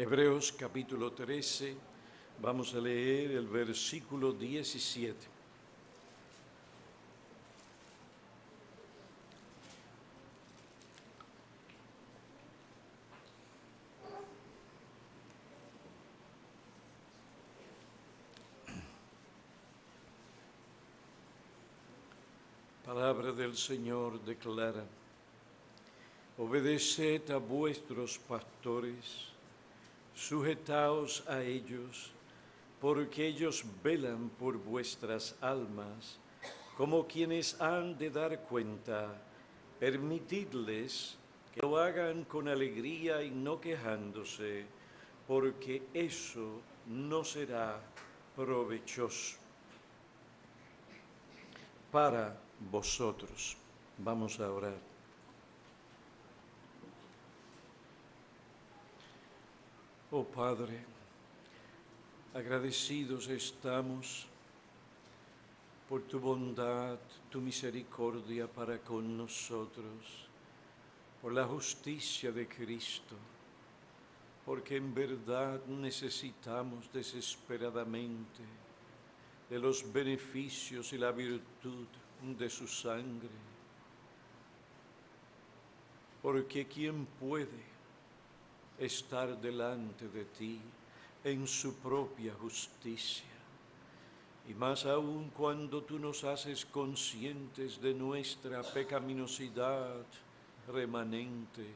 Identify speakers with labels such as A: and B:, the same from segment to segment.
A: Hebreos capítulo 13, vamos a leer el versículo 17. Palabra del Señor declara: obedeced a vuestros pastores, sujetaos a ellos, porque ellos velan por vuestras almas, como quienes han de dar cuenta. Permitidles que lo hagan con alegría y no quejándose, porque eso no será provechoso para vosotros. Vamos a orar. Oh Padre, agradecidos estamos por tu bondad, tu misericordia para con nosotros, por la justicia de Cristo, porque en verdad necesitamos desesperadamente de los beneficios y la virtud de su sangre, porque ¿quién puede estar delante de ti en su propia justicia? Y más aún cuando tú nos haces conscientes de nuestra pecaminosidad remanente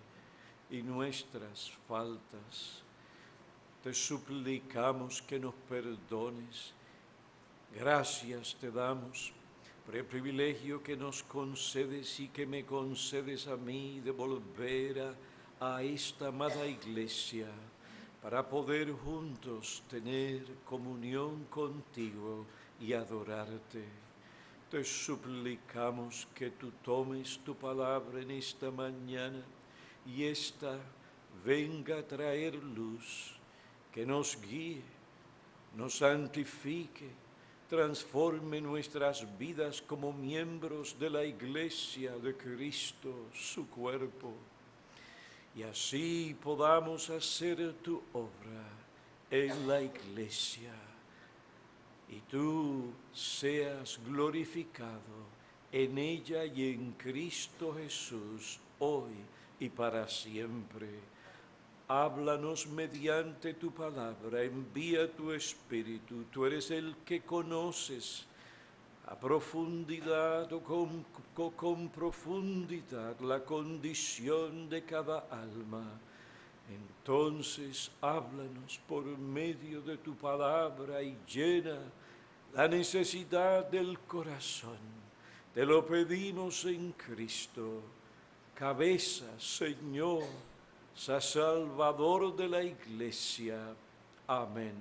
A: y nuestras faltas, te suplicamos que nos perdones. Gracias te damos por el privilegio que nos concedes y que me concedes a mí de volver a esta amada iglesia para poder juntos tener comunión contigo y adorarte. Te suplicamos que tú tomes tu palabra en esta mañana y ésta venga a traer luz, que nos guíe, nos santifique, transforme nuestras vidas como miembros de la iglesia de Cristo, su cuerpo, y así podamos hacer tu obra en la iglesia, y tú seas glorificado en ella y en Cristo Jesús, hoy y para siempre. Háblanos mediante tu palabra, envía tu Espíritu. Tú eres el que conoces a profundidad o con profundidad la condición de cada alma. Entonces háblanos por medio de tu palabra y llena la necesidad del corazón. Te lo pedimos en Cristo, cabeza, Señor, Salvador de la iglesia. Amén.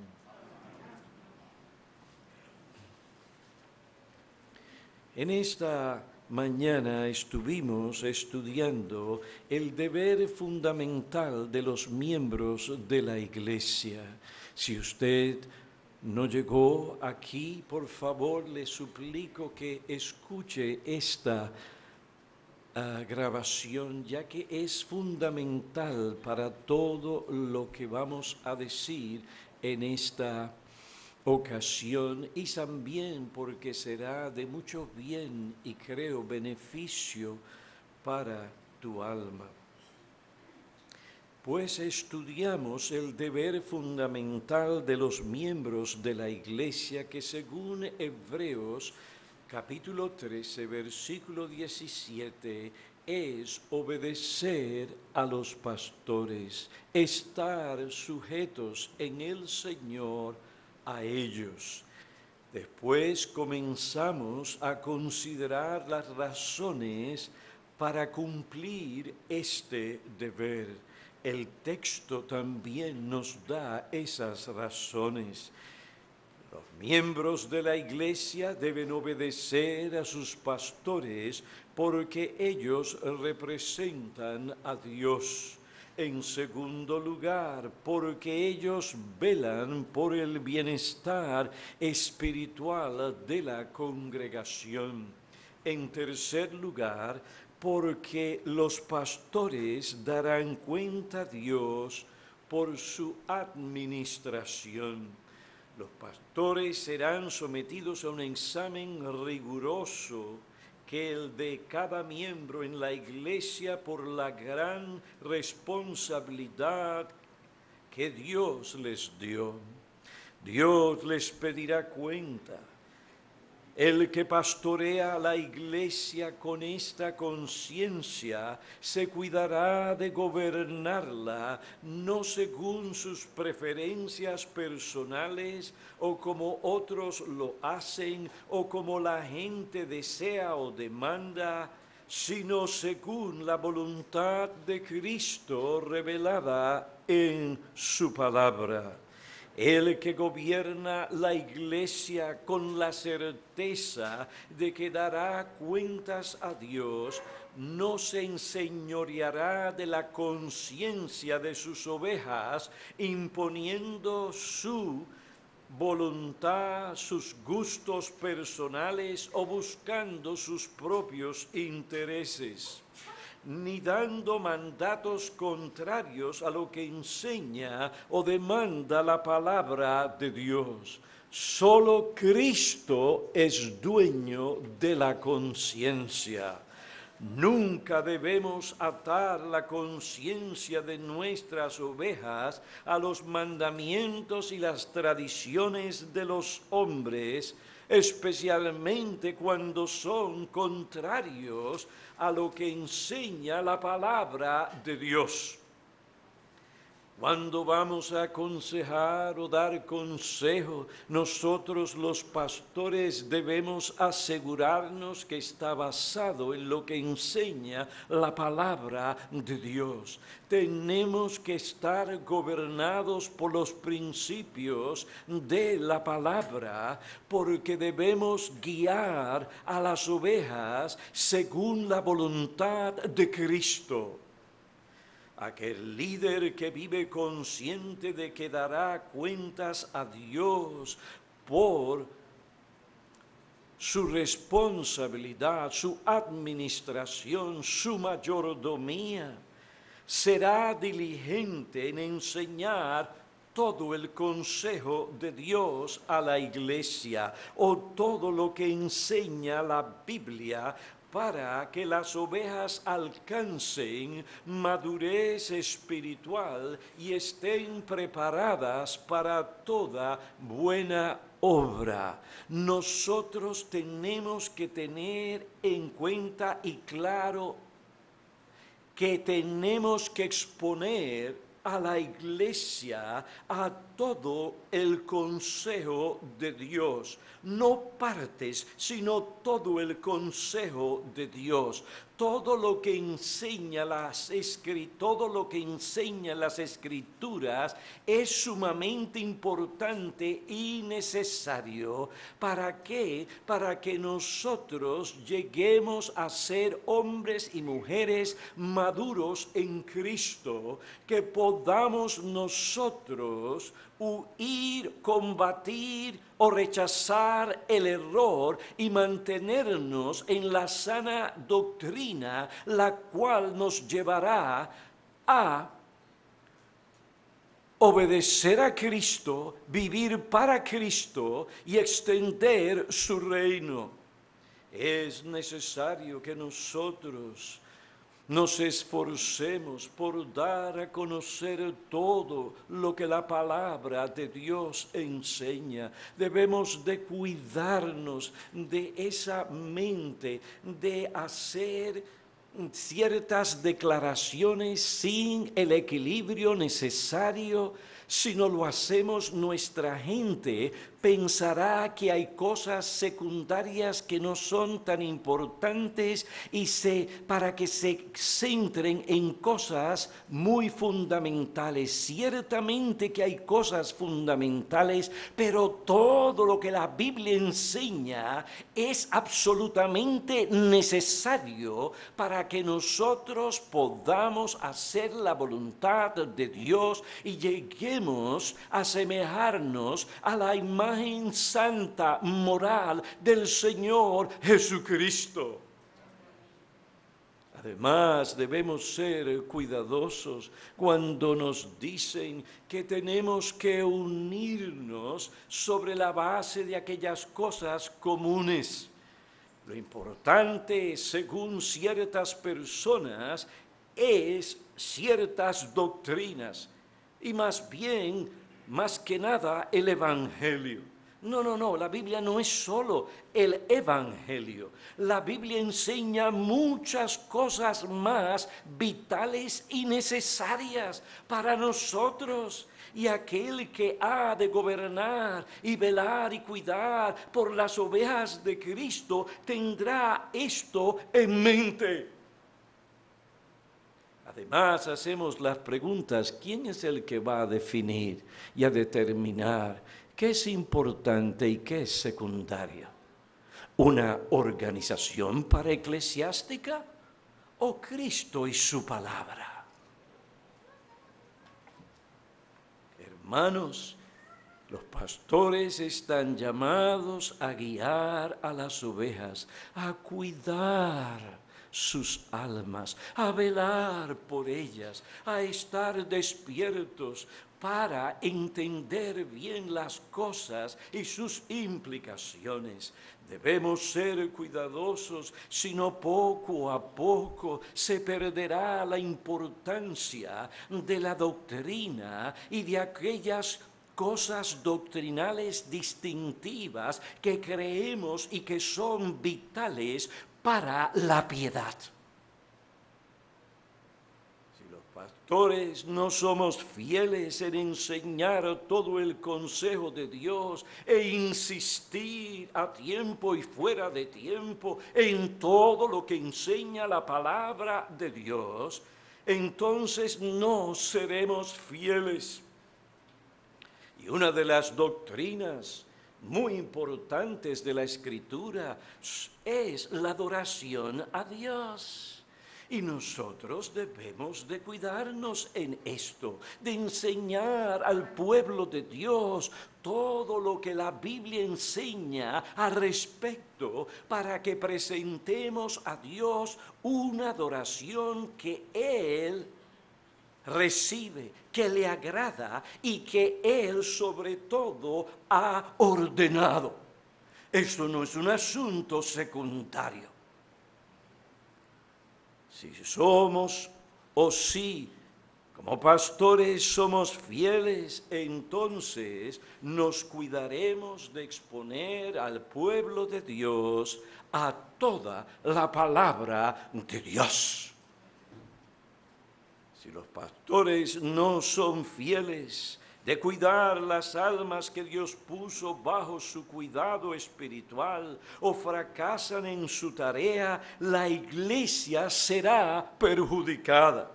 A: En esta mañana estuvimos estudiando el deber fundamental de los miembros de la iglesia. Si usted no llegó aquí, por favor, le suplico que escuche esta grabación, ya que es fundamental para todo lo que vamos a decir en esta ocasión, y también porque será de mucho bien y creo beneficio para tu alma. Pues estudiamos el deber fundamental de los miembros de la iglesia, que según Hebreos capítulo 13, versículo 17, es obedecer a los pastores, estar sujetos en el Señor a ellos. Después comenzamos a considerar las razones para cumplir este deber. El texto también nos da esas razones. Los miembros de la iglesia deben obedecer a sus pastores porque ellos representan a Dios. En segundo lugar, porque ellos velan por el bienestar espiritual de la congregación. En tercer lugar, porque los pastores darán cuenta a Dios por su administración. Los pastores serán sometidos a un examen riguroso que el de cada miembro en la iglesia por la gran responsabilidad que Dios les dio. Dios les pedirá cuenta. El que pastorea la iglesia con esta conciencia se cuidará de gobernarla no según sus preferencias personales o como otros lo hacen o como la gente desea o demanda, sino según la voluntad de Cristo revelada en su palabra. El que gobierna la iglesia con la certeza de que dará cuentas a Dios, no se enseñoreará de la conciencia de sus ovejas, imponiendo su voluntad, sus gustos personales o buscando sus propios intereses, ni dando mandatos contrarios a lo que enseña o demanda la palabra de Dios. Solo Cristo es dueño de la conciencia. Nunca debemos atar la conciencia de nuestras ovejas a los mandamientos y las tradiciones de los hombres, especialmente cuando son contrarios a lo que enseña la palabra de Dios. Cuando vamos a aconsejar o dar consejo, nosotros los pastores debemos asegurarnos que está basado en lo que enseña la palabra de Dios. Tenemos que estar gobernados por los principios de la palabra, porque debemos guiar a las ovejas según la voluntad de Cristo. Aquel líder que vive consciente de que dará cuentas a Dios por su responsabilidad, su administración, su mayordomía, será diligente en enseñar todo el consejo de Dios a la iglesia o todo lo que enseña la Biblia para que las ovejas alcancen madurez espiritual y estén preparadas para toda buena obra. Nosotros tenemos que tener en cuenta y claro que tenemos que exponer a la iglesia a todo el consejo de Dios, no partes, sino todo el consejo de Dios. Todo lo que enseña las Escrituras es sumamente importante y necesario. ¿Para qué? Para que nosotros lleguemos a ser hombres y mujeres maduros en Cristo, que podamos nosotros huir, combatir o rechazar el error y mantenernos en la sana doctrina, la cual nos llevará a obedecer a Cristo, vivir para Cristo y extender su reino. Es necesario que nosotros nos esforcemos por dar a conocer todo lo que la palabra de Dios enseña. Debemos de cuidarnos de esa mente, de hacer ciertas declaraciones sin el equilibrio necesario. Si no lo hacemos, nuestra gente pensará que hay cosas secundarias que no son tan importantes y para que se centren en cosas muy fundamentales. Ciertamente que hay cosas fundamentales, pero todo lo que la Biblia enseña es absolutamente necesario para que nosotros podamos hacer la voluntad de Dios y lleguemos a asemejarnos a la imagen santa, moral del Señor Jesucristo. Además, debemos ser cuidadosos cuando nos dicen que tenemos que unirnos sobre la base de aquellas cosas comunes. Lo importante, según ciertas personas, es ciertas doctrinas y más bien, más que nada, el Evangelio. No, no, no, la Biblia no es solo el Evangelio. La Biblia enseña muchas cosas más vitales y necesarias para nosotros. Y aquel que ha de gobernar y velar y cuidar por las ovejas de Cristo tendrá esto en mente. Además, hacemos las preguntas, ¿quién es el que va a definir y a determinar qué es importante y qué es secundario? ¿Una organización paraeclesiástica o Cristo y su palabra? Hermanos, los pastores están llamados a guiar a las ovejas, a cuidar sus almas, a velar por ellas, a estar despiertos para entender bien las cosas y sus implicaciones. Debemos ser cuidadosos, si no poco a poco se perderá la importancia de la doctrina y de aquellas cosas doctrinales distintivas que creemos y que son vitales para la piedad. Si los pastores no somos fieles en enseñar todo el consejo de Dios e insistir a tiempo y fuera de tiempo en todo lo que enseña la palabra de Dios, entonces no seremos fieles. Y una de las doctrinas muy importantes de la Escritura es la adoración a Dios. Y nosotros debemos de cuidarnos en esto, de enseñar al pueblo de Dios todo lo que la Biblia enseña al respecto para que presentemos a Dios una adoración que Él recibe, que le agrada y que Él sobre todo ha ordenado. Esto no es un asunto secundario. Si somos o si como pastores somos fieles, entonces nos cuidaremos de exponer al pueblo de Dios a toda la palabra de Dios. Si los pastores no son fieles de cuidar las almas que Dios puso bajo su cuidado espiritual o fracasan en su tarea, la iglesia será perjudicada.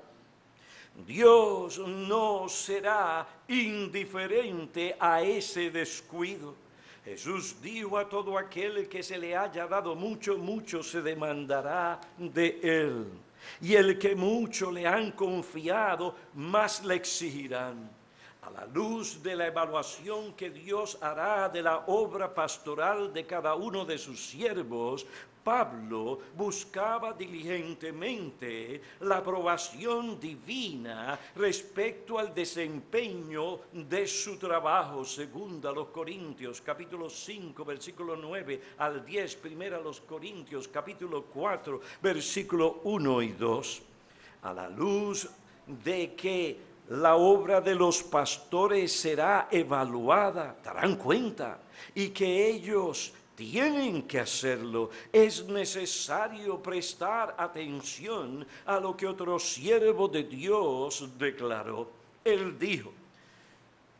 A: Dios no será indiferente a ese descuido. Jesús dijo a todo aquel que se le haya dado mucho, mucho se demandará de él. Y el que mucho le han confiado, más le exigirán. A la luz de la evaluación que Dios hará de la obra pastoral de cada uno de sus siervos, Pablo buscaba diligentemente la aprobación divina respecto al desempeño de su trabajo. Segunda a los Corintios, capítulo 5, versículo 9 al 10. Primera a los Corintios, capítulo 4, versículo 1 y 2. A la luz de que la obra de los pastores será evaluada, darán cuenta, y que ellos tienen que hacerlo. Es necesario prestar atención a lo que otro siervo de Dios declaró. Él dijo: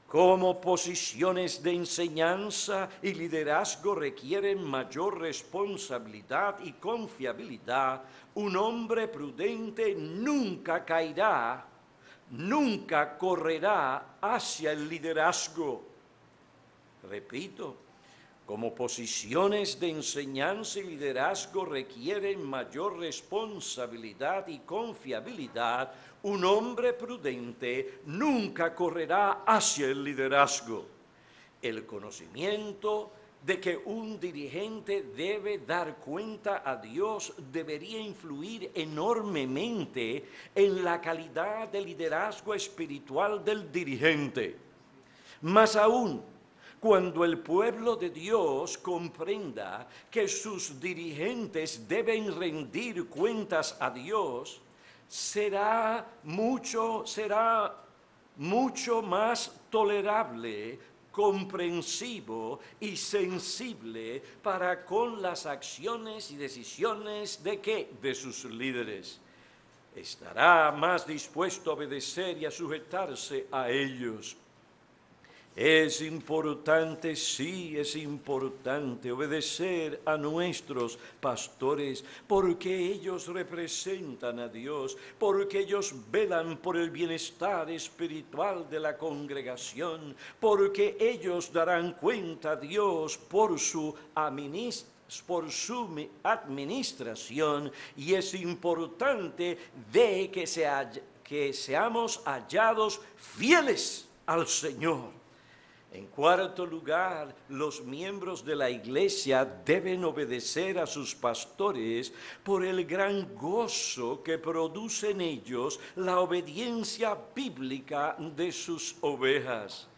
A: como posiciones de enseñanza y liderazgo requieren mayor responsabilidad y confiabilidad, un hombre prudente nunca caerá, nunca correrá hacia el liderazgo. Repito, como posiciones de enseñanza y liderazgo requieren mayor responsabilidad y confiabilidad, un hombre prudente nunca correrá hacia el liderazgo. El conocimiento de que un dirigente debe dar cuenta a Dios debería influir enormemente en la calidad de liderazgo espiritual del dirigente. Más aún, cuando el pueblo de Dios comprenda que sus dirigentes deben rendir cuentas a Dios, será mucho más tolerable, comprensivo y sensible para con las acciones y decisiones ¿de qué? De sus líderes. Estará más dispuesto a obedecer y a sujetarse a ellos. Es importante, sí, es importante obedecer a nuestros pastores porque ellos representan a Dios, porque ellos velan por el bienestar espiritual de la congregación, porque ellos darán cuenta a Dios por su administración, y es importante de que seamos hallados fieles al Señor. En cuarto lugar, los miembros de la iglesia deben obedecer a sus pastores por el gran gozo que produce en ellos la obediencia bíblica de sus ovejas.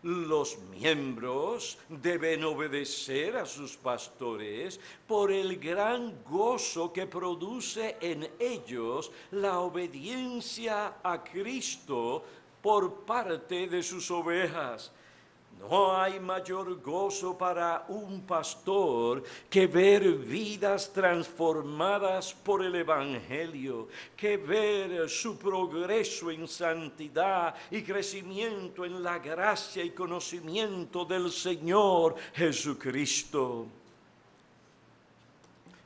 A: Los miembros deben obedecer a sus pastores por el gran gozo que produce en ellos la obediencia a Cristo por parte de sus ovejas. No hay mayor gozo para un pastor que ver vidas transformadas por el Evangelio, que ver su progreso en santidad y crecimiento en la gracia y conocimiento del Señor Jesucristo.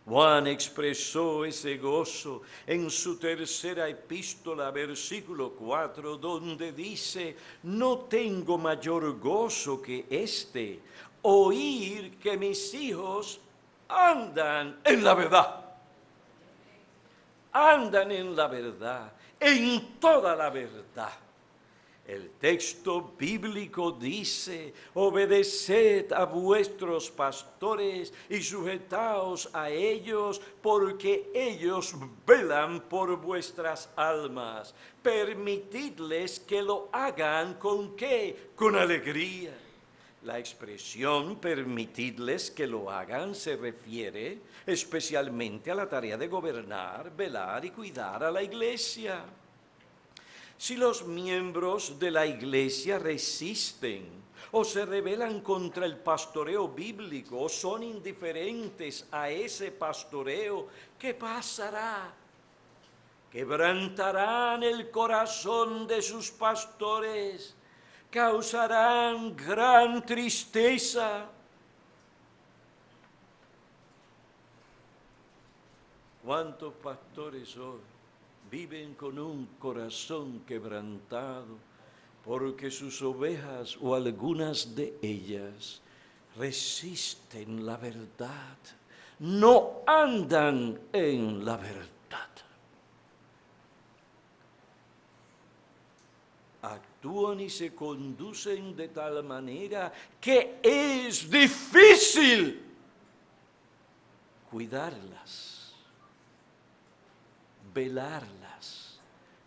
A: Juan expresó ese gozo en su tercera epístola, versículo 4, donde dice: no tengo mayor gozo que este, oír que mis hijos andan en la verdad. Andan en la verdad, en toda la verdad. El texto bíblico dice: obedeced a vuestros pastores y sujetaos a ellos, porque ellos velan por vuestras almas. Permitidles que lo hagan ¿con qué? Con alegría. La expresión permitidles que lo hagan se refiere especialmente a la tarea de gobernar, velar y cuidar a la iglesia. Si los miembros de la iglesia resisten o se rebelan contra el pastoreo bíblico o son indiferentes a ese pastoreo, ¿qué pasará? Quebrantarán el corazón de sus pastores, causarán gran tristeza. ¿Cuántos pastores hoy viven con un corazón quebrantado porque sus ovejas o algunas de ellas resisten la verdad, no andan en la verdad? Actúan y se conducen de tal manera que es difícil cuidarlas, velarlas,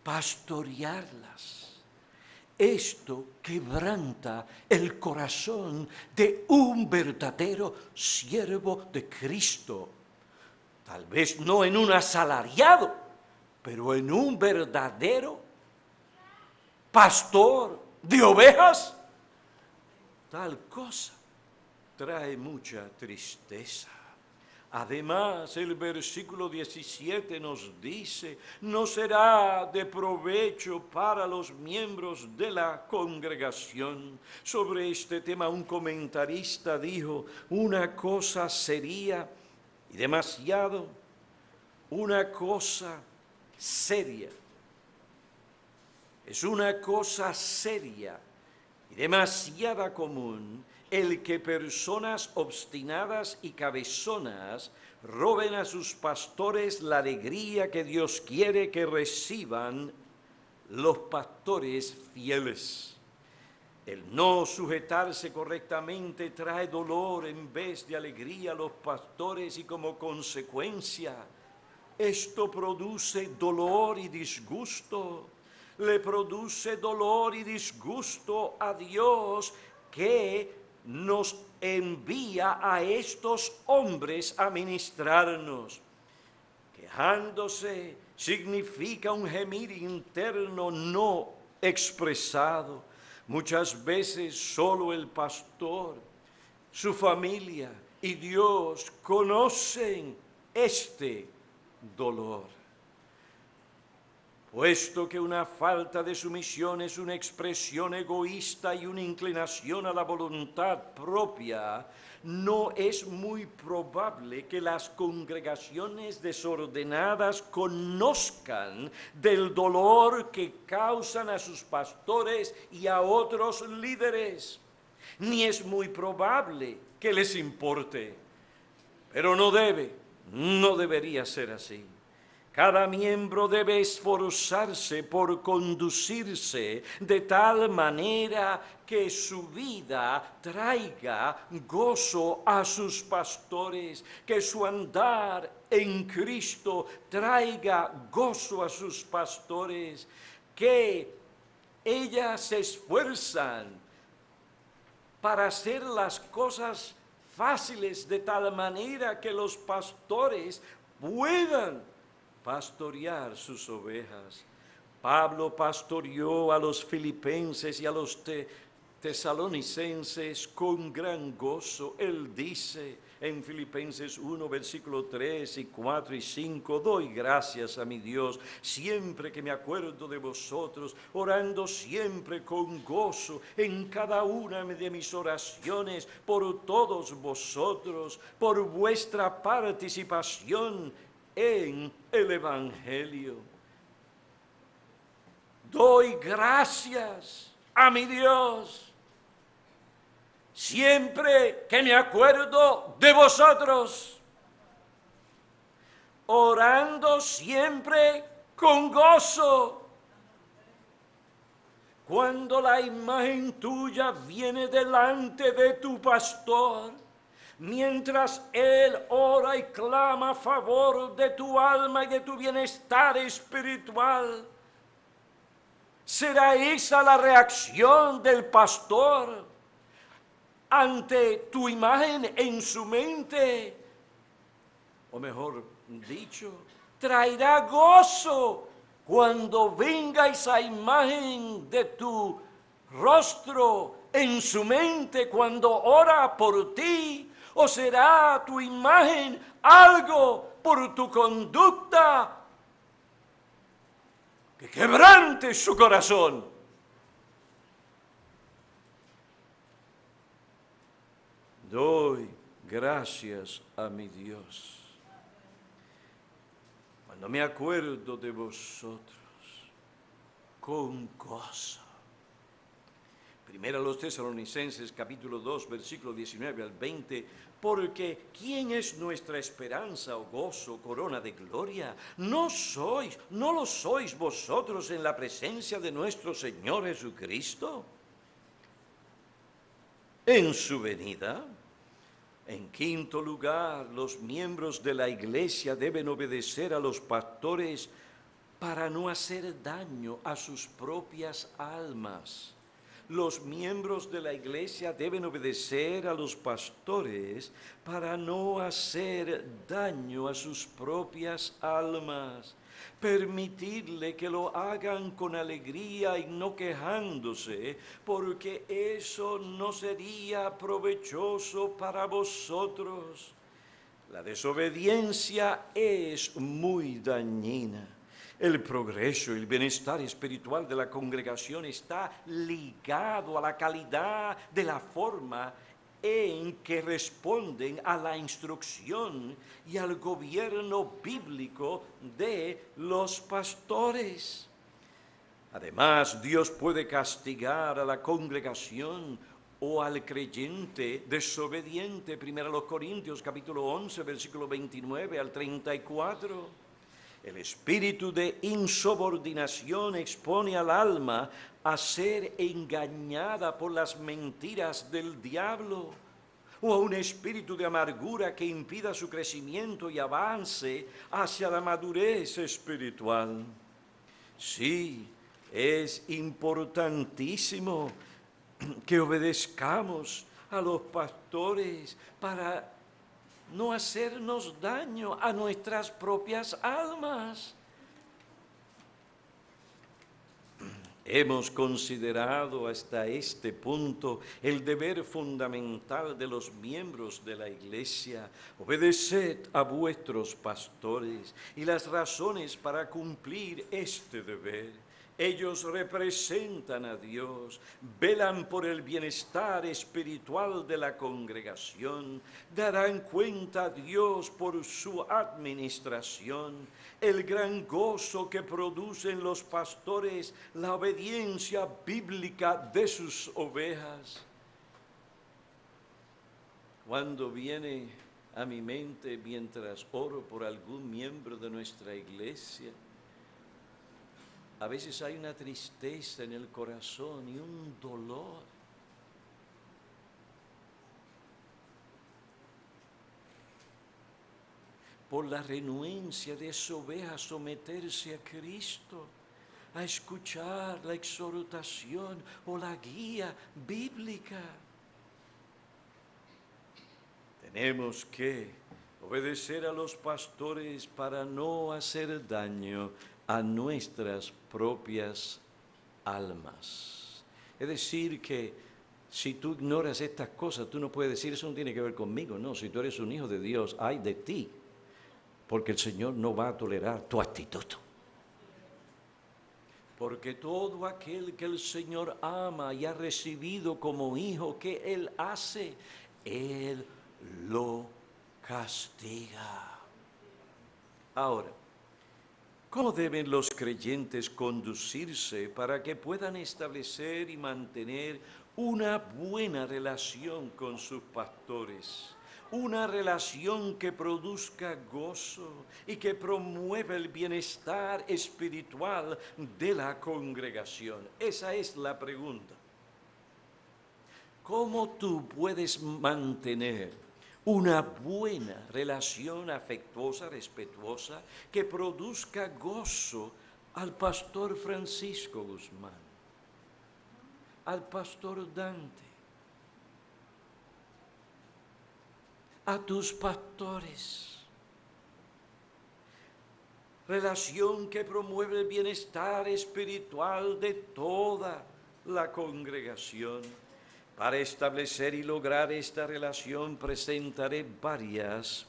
A: pastorearlas. Esto quebranta el corazón de un verdadero siervo de Cristo. Tal vez no en un asalariado, pero en un verdadero pastor de ovejas. Tal cosa trae mucha tristeza. Además, el versículo 17 nos dice: no será de provecho para los miembros de la congregación. Sobre este tema un comentarista dijo: una cosa sería, y demasiado, una cosa seria. Es una cosa seria y demasiado común el que personas obstinadas y cabezonas roben a sus pastores la alegría que Dios quiere que reciban los pastores fieles. El no sujetarse correctamente trae dolor en vez de alegría a los pastores y como consecuencia esto produce dolor y disgusto. Le produce dolor y disgusto a Dios que nos envía a estos hombres a ministrarnos. Quejándose significa un gemir interno no expresado. Muchas veces solo el pastor, su familia y Dios conocen este dolor. Puesto que una falta de sumisión es una expresión egoísta y una inclinación a la voluntad propia, no es muy probable que las congregaciones desordenadas conozcan del dolor que causan a sus pastores y a otros líderes. Ni es muy probable que les importe, pero no debería ser así. Cada miembro debe esforzarse por conducirse de tal manera que su vida traiga gozo a sus pastores, que su andar en Cristo traiga gozo a sus pastores, que ellas se esfuerzan para hacer las cosas fáciles de tal manera que los pastores puedan pastorear sus ovejas. Pablo pastoreó a los filipenses y a los tesalonicenses con gran gozo. Él dice en Filipenses 1, versículo 3 y 4 y 5, doy gracias a mi Dios siempre que me acuerdo de vosotros, orando siempre con gozo en cada una de mis oraciones por todos vosotros, por vuestra participación en el Evangelio. Doy gracias a mi Dios siempre que me acuerdo de vosotros, orando siempre con gozo. Cuando la imagen tuya viene delante de tu pastor, mientras él ora y clama a favor de tu alma y de tu bienestar espiritual, ¿será esa la reacción del pastor ante tu imagen en su mente? O mejor dicho, traerá gozo cuando venga esa imagen de tu rostro en su mente cuando ora por ti. ¿O será tu imagen algo por tu conducta que quebrante su corazón? Doy gracias a mi Dios cuando me acuerdo de vosotros con gozo. Primero a los Tesalonicenses, capítulo 2, versículo 19 al 20, porque ¿quién es nuestra esperanza o gozo, corona de gloria? No lo sois vosotros en la presencia de nuestro Señor Jesucristo, en su venida. En quinto lugar, los miembros de la iglesia deben obedecer a los pastores para no hacer daño a sus propias almas. Los miembros de la iglesia deben obedecer a los pastores para no hacer daño a sus propias almas. Permitidle que lo hagan con alegría y no quejándose, porque eso no sería provechoso para vosotros. La desobediencia es muy dañina. El progreso y el bienestar espiritual de la congregación está ligado a la calidad de la forma en que responden a la instrucción y al gobierno bíblico de los pastores. Además, Dios puede castigar a la congregación o al creyente desobediente. 1 Corintios capítulo 11, versículo 29 al 34. El espíritu de insubordinación expone al alma a ser engañada por las mentiras del diablo, o a un espíritu de amargura que impida su crecimiento y avance hacia la madurez espiritual. Sí, es importantísimo que obedezcamos a los pastores para no hacernos daño a nuestras propias almas. Hemos considerado hasta este punto el deber fundamental de los miembros de la Iglesia. Obedeced a vuestros pastores y las razones para cumplir este deber. Ellos representan a Dios, velan por el bienestar espiritual de la congregación, darán cuenta a Dios por su administración. El gran gozo que producen los pastores, la obediencia bíblica de sus ovejas. Cuando viene a mi mente mientras oro por algún miembro de nuestra iglesia, a veces hay una tristeza en el corazón y un dolor. Por la renuencia de esa oveja a someterse a Cristo, a escuchar la exhortación o la guía bíblica. Tenemos que obedecer a los pastores para no hacer daño a nuestras propias almas. Es decir, que si tú ignoras estas cosas, tú no puedes decir, eso no tiene que ver conmigo. No, si tú eres un hijo de Dios, ay de ti, porque el Señor no va a tolerar tu actitud. Porque todo aquel que el Señor ama y ha recibido como hijo, ¿qué Él hace? Él lo castiga. Ahora, ¿cómo deben los creyentes conducirse para que puedan establecer y mantener una buena relación con sus pastores? Una relación que produzca gozo y que promueva el bienestar espiritual de la congregación. Esa es la pregunta. ¿Cómo tú puedes mantener una buena relación afectuosa, respetuosa, que produzca gozo al pastor Francisco Guzmán, al pastor Dante, a tus pastores? Relación que promueve el bienestar espiritual de toda la congregación. Para establecer y lograr esta relación presentaré varias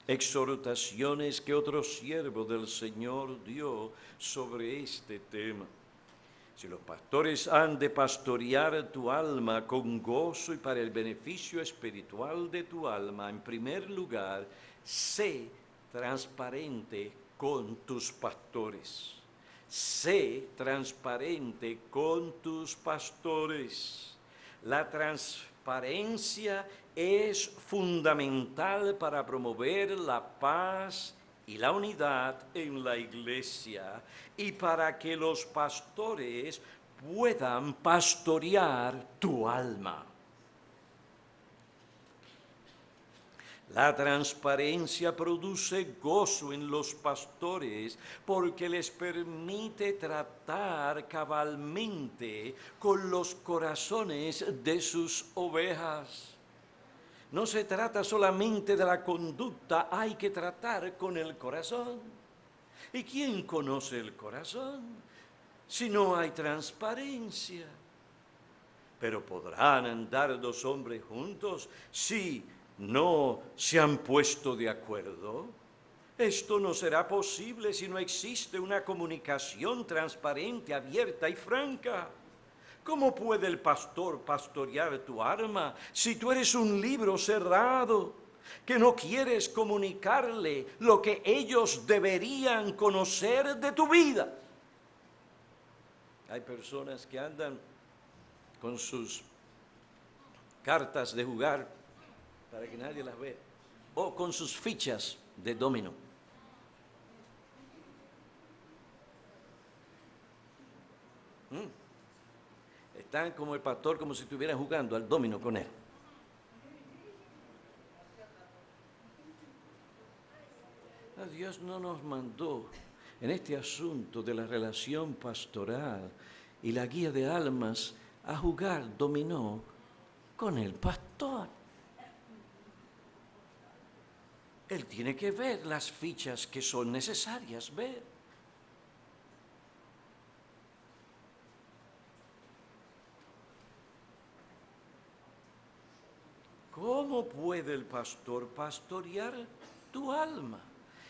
A: exhortaciones que otro siervo del Señor dio sobre este tema. Si los pastores han de pastorear tu alma con gozo y para el beneficio espiritual de tu alma, en primer lugar, sé transparente con tus pastores. Sé transparente con tus pastores. La transparencia es fundamental para promover la paz y la unidad en la iglesia y para que los pastores puedan pastorear tu alma. La transparencia produce gozo en los pastores porque les permite tratar cabalmente con los corazones de sus ovejas. No se trata solamente de la conducta, hay que tratar con el corazón. ¿Y quién conoce el corazón si no hay transparencia? Pero ¿podrán andar dos hombres juntos si no se han puesto de acuerdo? Esto no será posible si no existe una comunicación transparente, abierta y franca. ¿Cómo puede el pastor pastorear tu alma si tú eres un libro cerrado, que no quieres comunicarle lo que ellos deberían conocer de tu vida? Hay personas que andan con sus cartas de jugar para que nadie las vea, o con sus fichas de dominó. están como el pastor, como si estuvieran jugando al dominó con él. Dios no nos mandó en este asunto de la relación pastoral y la guía de almas a jugar dominó con el pastor. Él tiene que ver las fichas que son necesarias ver. ¿Cómo puede el pastor pastorear tu alma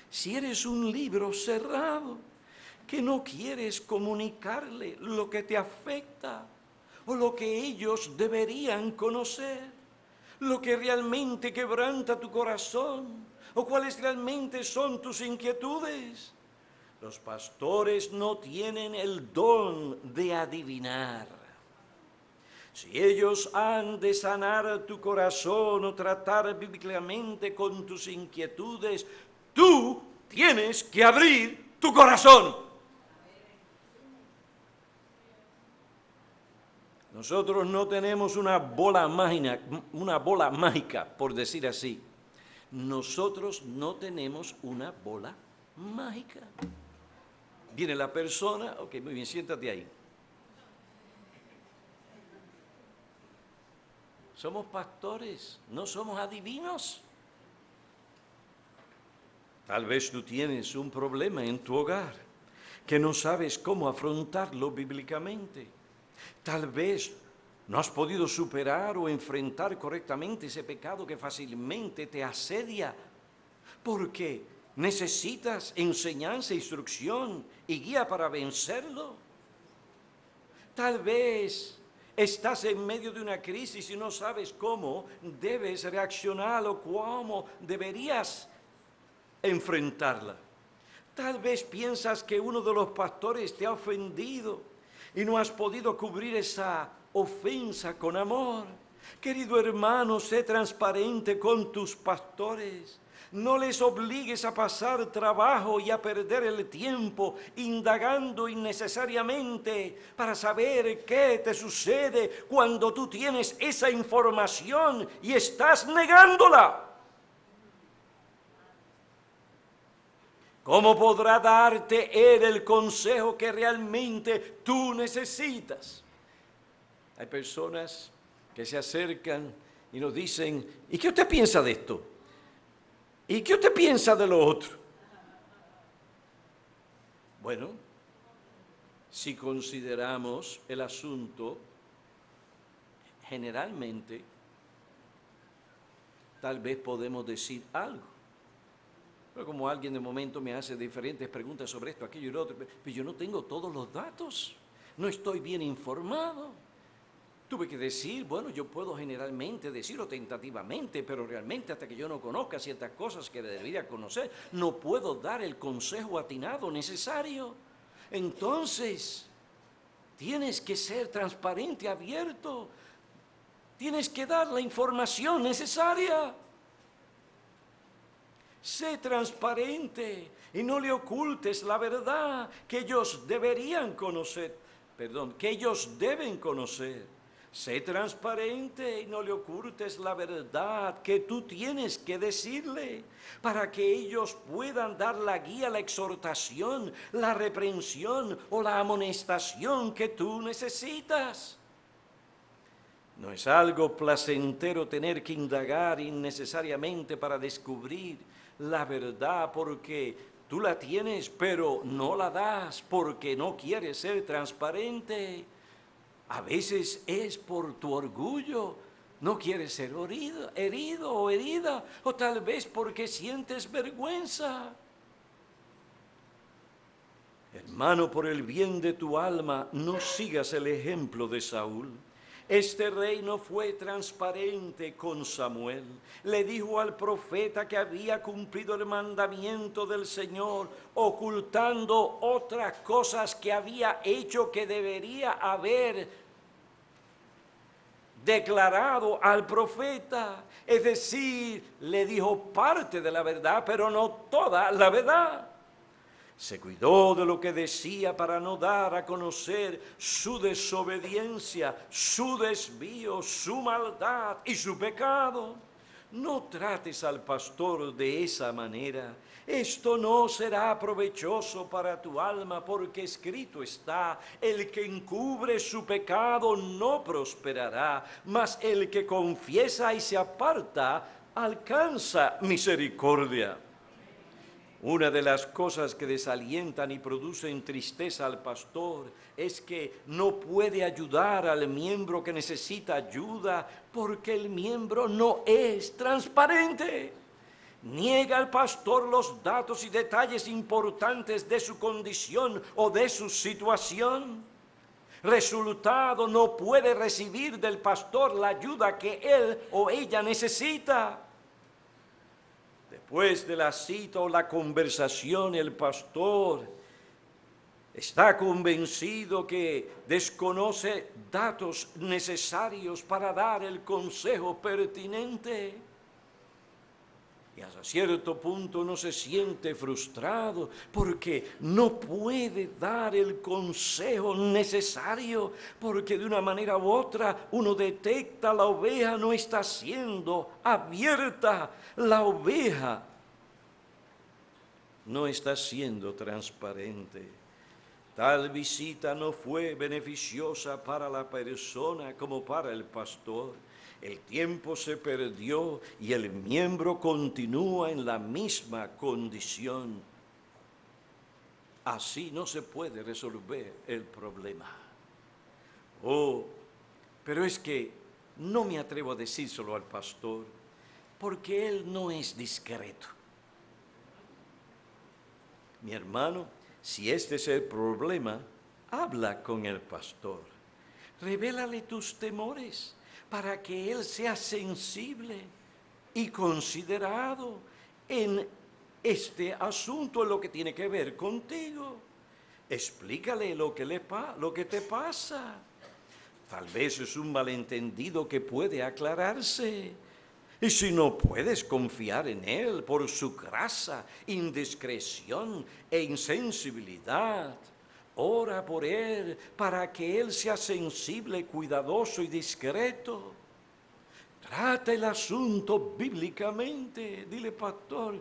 A: si eres un libro cerrado que no quieres comunicarle lo que te afecta o lo que ellos deberían conocer, lo que realmente quebranta tu corazón o cuáles realmente son tus inquietudes? Los pastores no tienen el don de adivinar. Si ellos han de sanar tu corazón o tratar bíblicamente con tus inquietudes, tú tienes que abrir tu corazón. Nosotros no tenemos una bola mágica, por decir así. Nosotros no tenemos una bola mágica. Viene la persona, ok, muy bien, siéntate ahí. Somos pastores, no somos adivinos. Tal vez tú tienes un problema en tu hogar que no sabes cómo afrontarlo bíblicamente. Tal vez no has podido superar o enfrentar correctamente ese pecado que fácilmente te asedia, porque necesitas enseñanza, instrucción y guía para vencerlo. Tal vez estás en medio de una crisis y no sabes cómo debes reaccionar o cómo deberías enfrentarla. Tal vez piensas que uno de los pastores te ha ofendido y no has podido cubrir esa ofensa con amor. Querido hermano, sé transparente con tus pastores. No les obligues a pasar trabajo y a perder el tiempo indagando innecesariamente para saber qué te sucede cuando tú tienes esa información y estás negándola. ¿Cómo podrá darte Él el consejo que realmente tú necesitas? Hay personas que se acercan y nos dicen, ¿y qué usted piensa de esto? ¿Y qué usted piensa de lo otro? Bueno, si consideramos el asunto, generalmente, tal vez podemos decir algo. Pero como alguien de momento me hace diferentes preguntas sobre esto, aquello y lo otro, pero yo no tengo todos los datos, no estoy bien informado. Tuve que decir, bueno, yo puedo generalmente decirlo tentativamente, pero realmente hasta que yo no conozca ciertas cosas que debería conocer, no puedo dar el consejo atinado necesario. Entonces, tienes que ser transparente, abierto. Tienes que dar la información necesaria. Sé transparente y no le ocultes la verdad que ellos deberían conocer, que ellos deben conocer. Sé transparente y no le ocultes la verdad que tú tienes que decirle para que ellos puedan dar la guía, la exhortación, la reprensión o la amonestación que tú necesitas. No es algo placentero tener que indagar innecesariamente para descubrir la verdad porque tú la tienes pero no la das porque no quieres ser transparente. A veces es por tu orgullo, no quieres ser herido o herida, o tal vez porque sientes vergüenza. Hermano, por el bien de tu alma, no sigas el ejemplo de Saúl. Este rey no fue transparente con Samuel. Le dijo al profeta que había cumplido el mandamiento del Señor, ocultando otras cosas que había hecho que debería haber declarado al profeta. Es decir, le dijo parte de la verdad, pero no toda la verdad. Se cuidó de lo que decía para no dar a conocer su desobediencia, su desvío, su maldad y su pecado. No trates al pastor de esa manera. Esto no será provechoso para tu alma, porque escrito está: el que encubre su pecado no prosperará, mas el que confiesa y se aparta alcanza misericordia. Una de las cosas que desalientan y producen tristeza al pastor es que no puede ayudar al miembro que necesita ayuda porque el miembro no es transparente. Niega al pastor los datos y detalles importantes de su condición o de su situación. Resultado, no puede recibir del pastor la ayuda que él o ella necesita. Después de la cita o la conversación, el pastor está convencido que desconoce datos necesarios para dar el consejo pertinente. Y hasta cierto punto uno se siente frustrado porque no puede dar el consejo necesario, porque de una manera u otra uno detecta la oveja no está siendo abierta, la oveja no está siendo transparente. Tal visita no fue beneficiosa para la persona como para el pastor. El tiempo se perdió y el miembro continúa en la misma condición. Así no se puede resolver el problema. Oh, pero es que no me atrevo a decírselo al pastor, porque él no es discreto. Mi hermano, si este es el problema, habla con el pastor. Revélale tus temores para que él sea sensible y considerado en este asunto, en lo que tiene que ver contigo. Explícale lo que te pasa. Tal vez es un malentendido que puede aclararse. Y si no puedes confiar en él por su grasa, indiscreción e insensibilidad, ora por él para que él sea sensible, cuidadoso y discreto. Trata el asunto bíblicamente. Dile, pastor,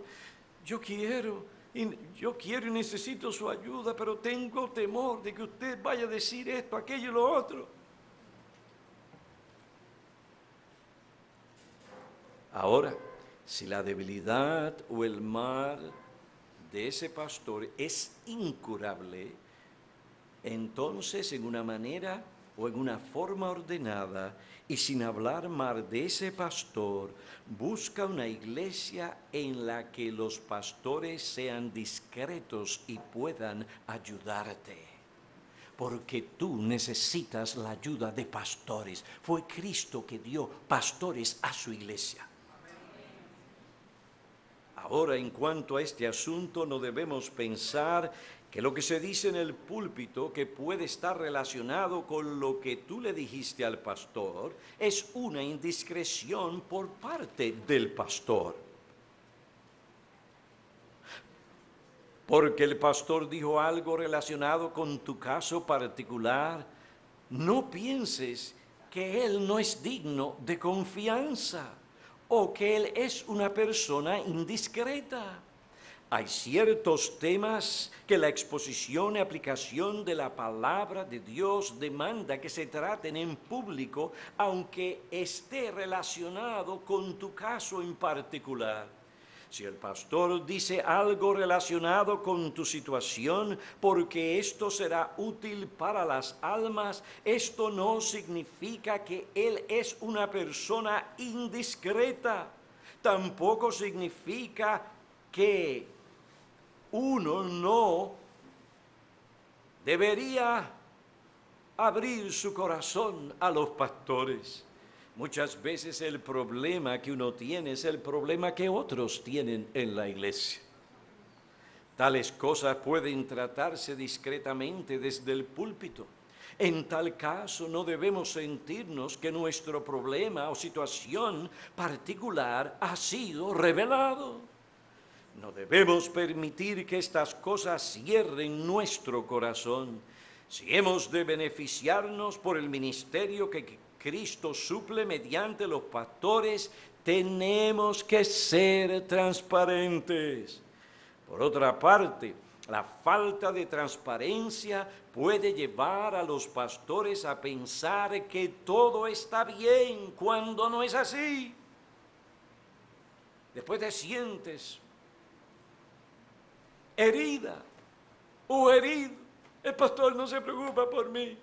A: yo quiero y necesito su ayuda, pero tengo temor de que usted vaya a decir esto, aquello y lo otro. Ahora, si la debilidad o el mal de ese pastor es incurable, entonces en una manera o en una forma ordenada y sin hablar mal de ese pastor, busca una iglesia en la que los pastores sean discretos y puedan ayudarte. Porque tú necesitas la ayuda de pastores. Fue Cristo que dio pastores a su iglesia. Ahora, en cuanto a este asunto, no debemos pensar que lo que se dice en el púlpito, que puede estar relacionado con lo que tú le dijiste al pastor, es una indiscreción por parte del pastor. Porque el pastor dijo algo relacionado con tu caso particular, no pienses que él no es digno de confianza o que él es una persona indiscreta. Hay ciertos temas que la exposición y aplicación de la palabra de Dios demanda que se traten en público, aunque esté relacionado con tu caso en particular. Si el pastor dice algo relacionado con tu situación, porque esto será útil para las almas, esto no significa que él es una persona indiscreta. Tampoco significa que uno no debería abrir su corazón a los pastores. Muchas veces el problema que uno tiene es el problema que otros tienen en la iglesia. Tales cosas pueden tratarse discretamente desde el púlpito. En tal caso no debemos sentirnos que nuestro problema o situación particular ha sido revelado. No debemos permitir que estas cosas cierren nuestro corazón. Si hemos de beneficiarnos por el ministerio que Cristo suple mediante los pastores, tenemos que ser transparentes. Por otra parte, la falta de transparencia puede llevar a los pastores a pensar que todo está bien cuando no es así. Después te sientes herida o herido. El pastor no se preocupa por mí.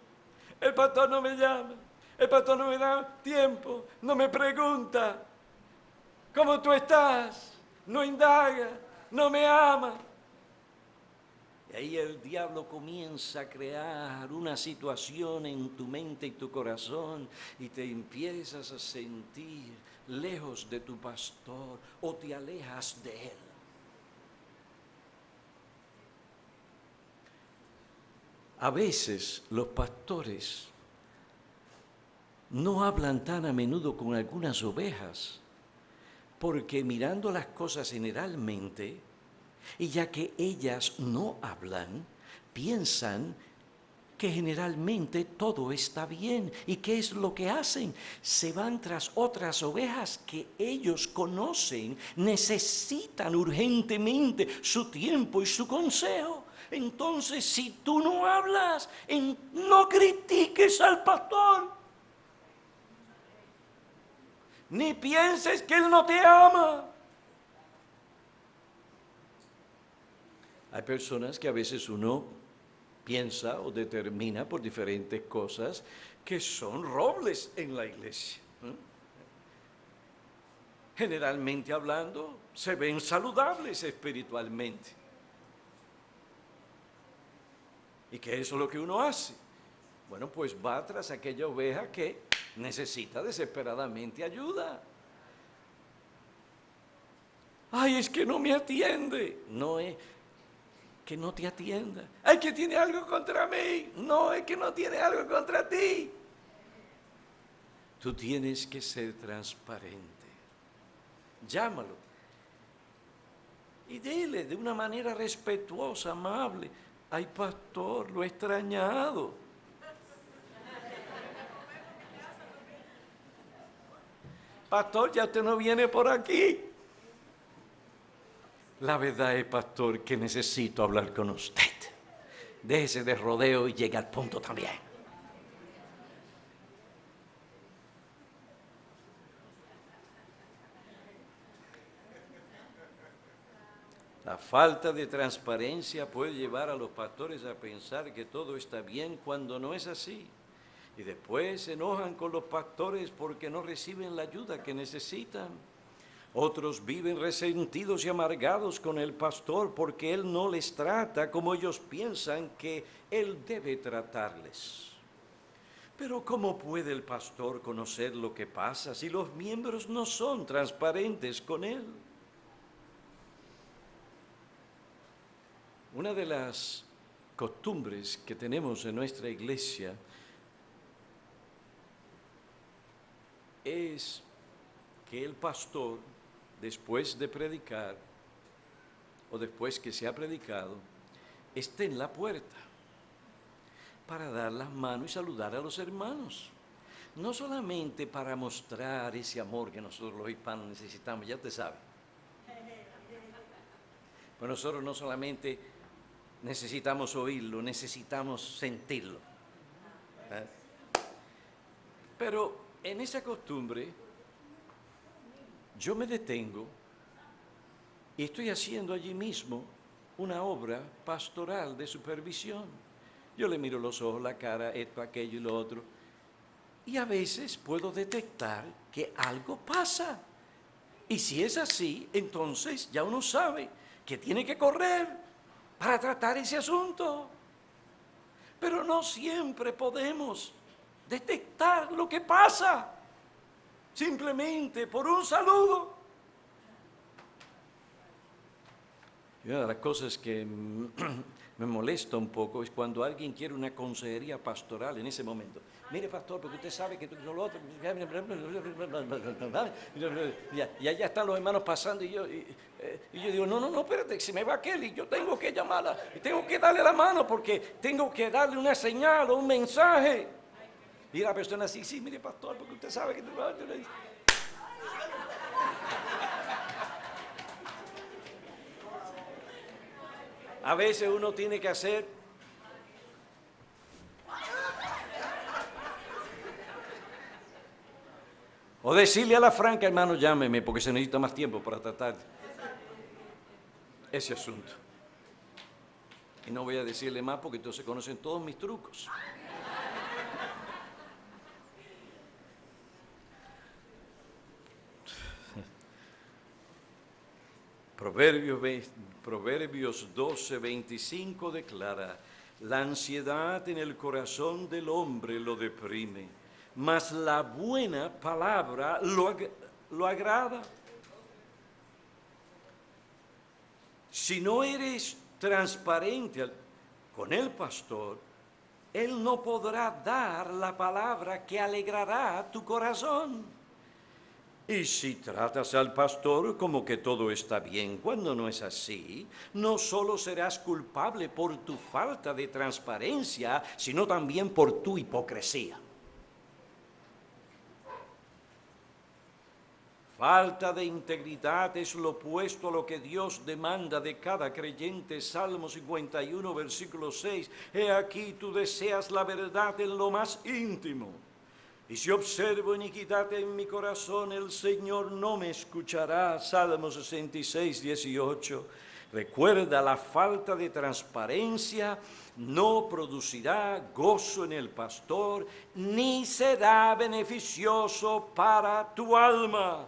A: El pastor no me llama. El pastor no me da tiempo. No me pregunta cómo tú estás. No indaga. No me ama. Y ahí el diablo comienza a crear una situación en tu mente y tu corazón y te empiezas a sentir lejos de tu pastor o te alejas de él. A veces los pastores no hablan tan a menudo con algunas ovejas porque mirando las cosas generalmente, y ya que ellas no hablan, piensan que generalmente todo está bien. ¿Y qué es lo que hacen? Se van tras otras ovejas que ellos conocen, necesitan urgentemente su tiempo y su consejo. Entonces, si tú no hablas, no critiques al pastor. Ni pienses que él no te ama. Hay personas que a veces uno piensa o determina por diferentes cosas que son robles en la iglesia. Generalmente hablando, se ven saludables espiritualmente. ¿Y qué es lo que uno hace? Bueno, pues va tras aquella oveja que necesita desesperadamente ayuda. Ay, es que no me atiende. No es que no te atienda. Ay, que tiene algo contra mí. No, es que no tiene algo contra ti. Tú tienes que ser transparente. Llámalo. Y dile de una manera respetuosa, amable. Ay, pastor, lo he extrañado. Pastor, ya usted no viene por aquí. La verdad es, pastor, que necesito hablar con usted. Déjese de rodeo y llegue al punto también. La falta de transparencia puede llevar a los pastores a pensar que todo está bien cuando no es así. Y después se enojan con los pastores porque no reciben la ayuda que necesitan. Otros viven resentidos y amargados con el pastor porque él no les trata como ellos piensan que él debe tratarles. Pero ¿cómo puede el pastor conocer lo que pasa si los miembros no son transparentes con él? Una de las costumbres que tenemos en nuestra iglesia es que el pastor, después de predicar, o después que se ha predicado, esté en la puerta para dar las manos y saludar a los hermanos. No solamente para mostrar ese amor que nosotros los hispanos necesitamos, ya usted sabe. Pues nosotros no solamente necesitamos oírlo, necesitamos sentirlo. ¿Eh? Pero en esa costumbre, yo me detengo y estoy haciendo allí mismo una obra pastoral de supervisión. Yo le miro los ojos, la cara, esto, aquello y lo otro. Y a veces puedo detectar que algo pasa. Y si es así, entonces ya uno sabe que tiene que correr para tratar ese asunto. Pero no siempre podemos detectar lo que pasa simplemente por un saludo. Y una de las cosas que me molesta un poco es cuando alguien quiere una consejería pastoral en ese momento. Mire, pastor, porque usted sabe que lo otro... Y allá están los hermanos pasando y yo digo, no, espérate, si me va aquel y yo tengo que llamarla, y tengo que darle la mano porque tengo que darle una señal o un mensaje. Y la persona así, sí, mire, pastor, porque usted sabe que... A veces uno tiene que hacer o decirle a la franca, hermano, llámeme porque se necesita más tiempo para tratar ese asunto. Y no voy a decirle más porque entonces conocen todos mis trucos. Proverbios 12:25 declara, la ansiedad en el corazón del hombre lo deprime, mas la buena palabra lo agrada. Si no eres transparente con el pastor, él no podrá dar la palabra que alegrará tu corazón. Y si tratas al pastor como que todo está bien cuando no es así, no solo serás culpable por tu falta de transparencia, sino también por tu hipocresía. Falta de integridad es lo opuesto a lo que Dios demanda de cada creyente. Salmo 51, versículo 6. He aquí tú deseas la verdad en lo más íntimo. Y si observo iniquidad en mi corazón, el Señor no me escuchará. Salmo 66, 18. Recuerda, la falta de transparencia no producirá gozo en el pastor, ni será beneficioso para tu alma.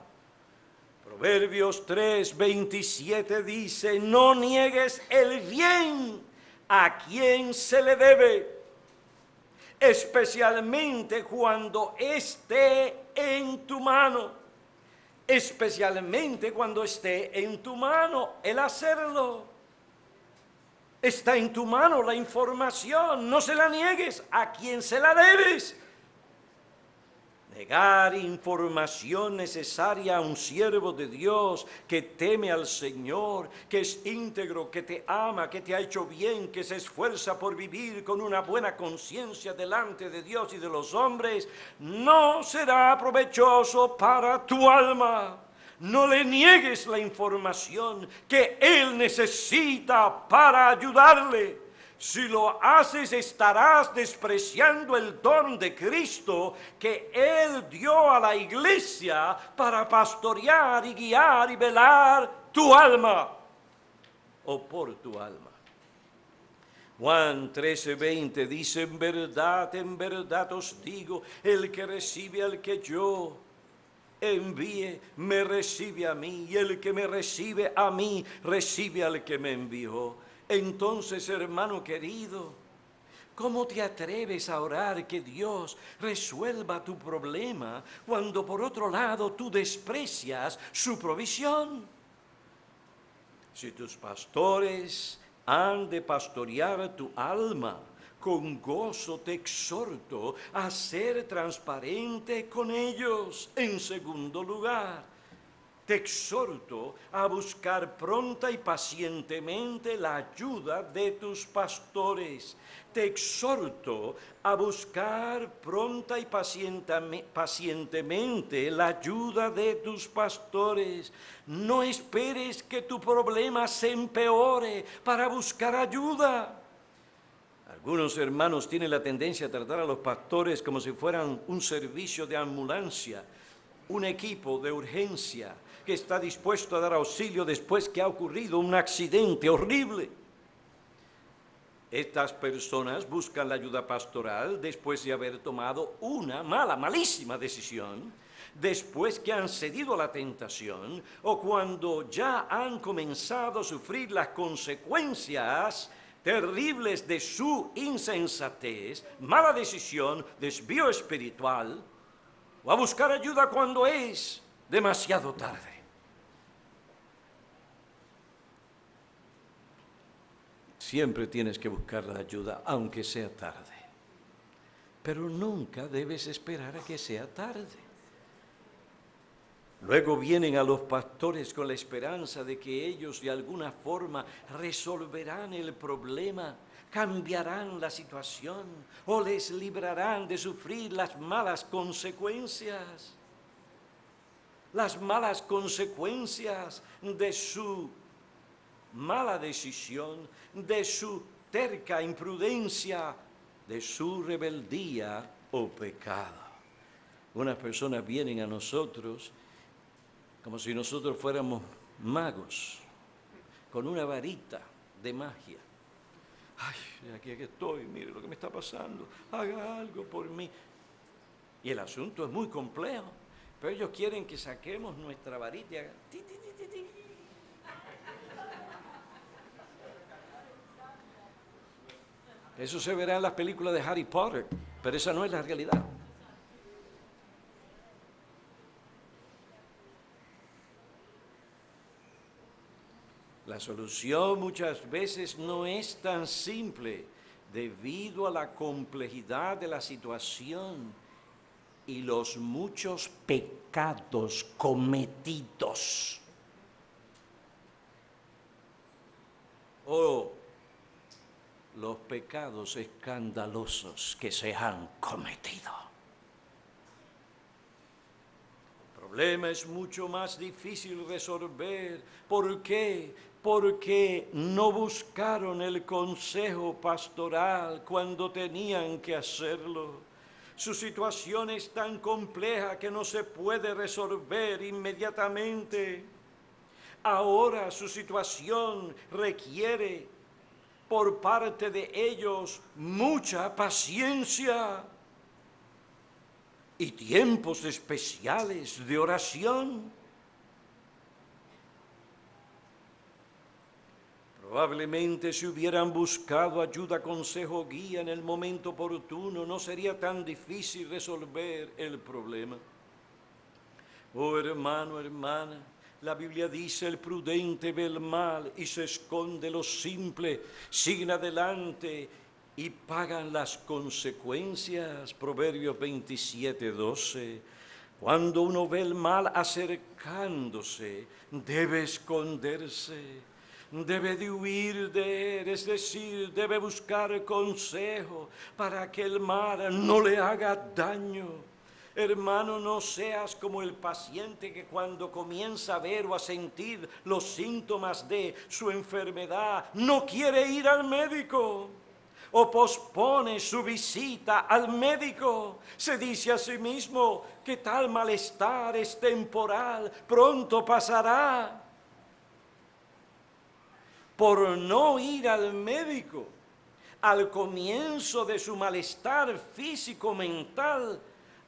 A: Proverbios 3, 27 dice, no niegues el bien a quien se le debe, especialmente cuando esté en tu mano, especialmente cuando esté en tu mano el hacerlo. Está en tu mano la información, no se la niegues a quien se la debes. Negar información necesaria a un siervo de Dios que teme al Señor, que es íntegro, que te ama, que te ha hecho bien, que se esfuerza por vivir con una buena conciencia delante de Dios y de los hombres, no será provechoso para tu alma. No le niegues la información que Él necesita para ayudarle. Si lo haces, estarás despreciando el don de Cristo que Él dio a la iglesia para pastorear y guiar y velar tu alma o por tu alma. Juan 13:20 dice, en verdad os digo, el que recibe al que yo envíe, me recibe a mí, y el que me recibe a mí, recibe al que me envió. Entonces, hermano querido, ¿cómo te atreves a orar que Dios resuelva tu problema cuando por otro lado tú desprecias su provisión? Si tus pastores han de pastorear tu alma, con gozo te exhorto a ser transparente con ellos. En segundo lugar, te exhorto a buscar pronta y pacientemente la ayuda de tus pastores. Te exhorto a buscar pronta y pacientemente la ayuda de tus pastores. No esperes que tu problema se empeore para buscar ayuda. Algunos hermanos tienen la tendencia a tratar a los pastores como si fueran un servicio de ambulancia, un equipo de urgencia que está dispuesto a dar auxilio después que ha ocurrido un accidente horrible. Estas personas buscan la ayuda pastoral después de haber tomado una malísima decisión, después que han cedido a la tentación o cuando ya han comenzado a sufrir las consecuencias terribles de su insensatez, mala decisión, desvío espiritual, o a buscar ayuda cuando es demasiado tarde. Siempre tienes que buscar la ayuda, aunque sea tarde. Pero nunca debes esperar a que sea tarde. Luego vienen a los pastores con la esperanza de que ellos de alguna forma resolverán el problema, cambiarán la situación o les librarán de sufrir las malas consecuencias. Las malas consecuencias de su mala decisión, de su terca imprudencia, de su rebeldía o pecado. Unas personas vienen a nosotros como si nosotros fuéramos magos, con una varita de magia. Ay, aquí estoy, mire lo que me está pasando, haga algo por mí. Y el asunto es muy complejo, pero ellos quieren que saquemos nuestra varita y hagan ti, ti, ti, ti, ti. Eso se verá en las películas de Harry Potter, pero esa no es la realidad. La solución muchas veces no es tan simple debido a la complejidad de la situación y los muchos pecados cometidos. O los pecados escandalosos que se han cometido. El problema es mucho más difícil resolver. ¿Por qué? Porque no buscaron el consejo pastoral cuando tenían que hacerlo. Su situación es tan compleja que no se puede resolver inmediatamente. Ahora su situación requiere por parte de ellos mucha paciencia y tiempos especiales de oración. Probablemente si hubieran buscado ayuda, consejo, guía en el momento oportuno, no sería tan difícil resolver el problema. Oh hermano, hermana, la Biblia dice, el prudente ve el mal y se esconde lo simple, siguen adelante y pagan las consecuencias. Proverbios 27:12. Cuando uno ve el mal acercándose, debe esconderse. Debe de huir de él, es decir, debe buscar consejo para que el mal no le haga daño. Hermano, no seas como el paciente que cuando comienza a ver o a sentir los síntomas de su enfermedad, no quiere ir al médico o pospone su visita al médico. Se dice a sí mismo que tal malestar es temporal, pronto pasará. Por no ir al médico al comienzo de su malestar físico-mental,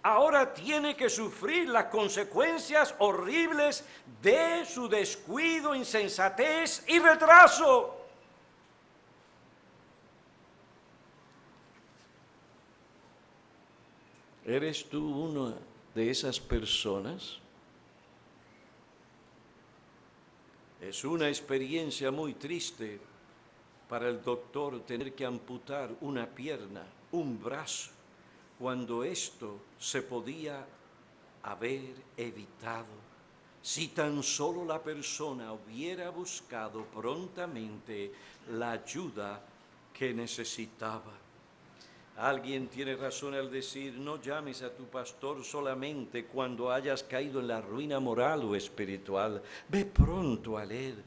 A: ahora tiene que sufrir las consecuencias horribles de su descuido, insensatez y retraso. ¿Eres tú una de esas personas? Es una experiencia muy triste para el doctor tener que amputar una pierna, un brazo, cuando esto se podía haber evitado si tan solo la persona hubiera buscado prontamente la ayuda que necesitaba. Alguien tiene razón al decir, no llames a tu pastor solamente cuando hayas caído en la ruina moral o espiritual. Ve pronto a él.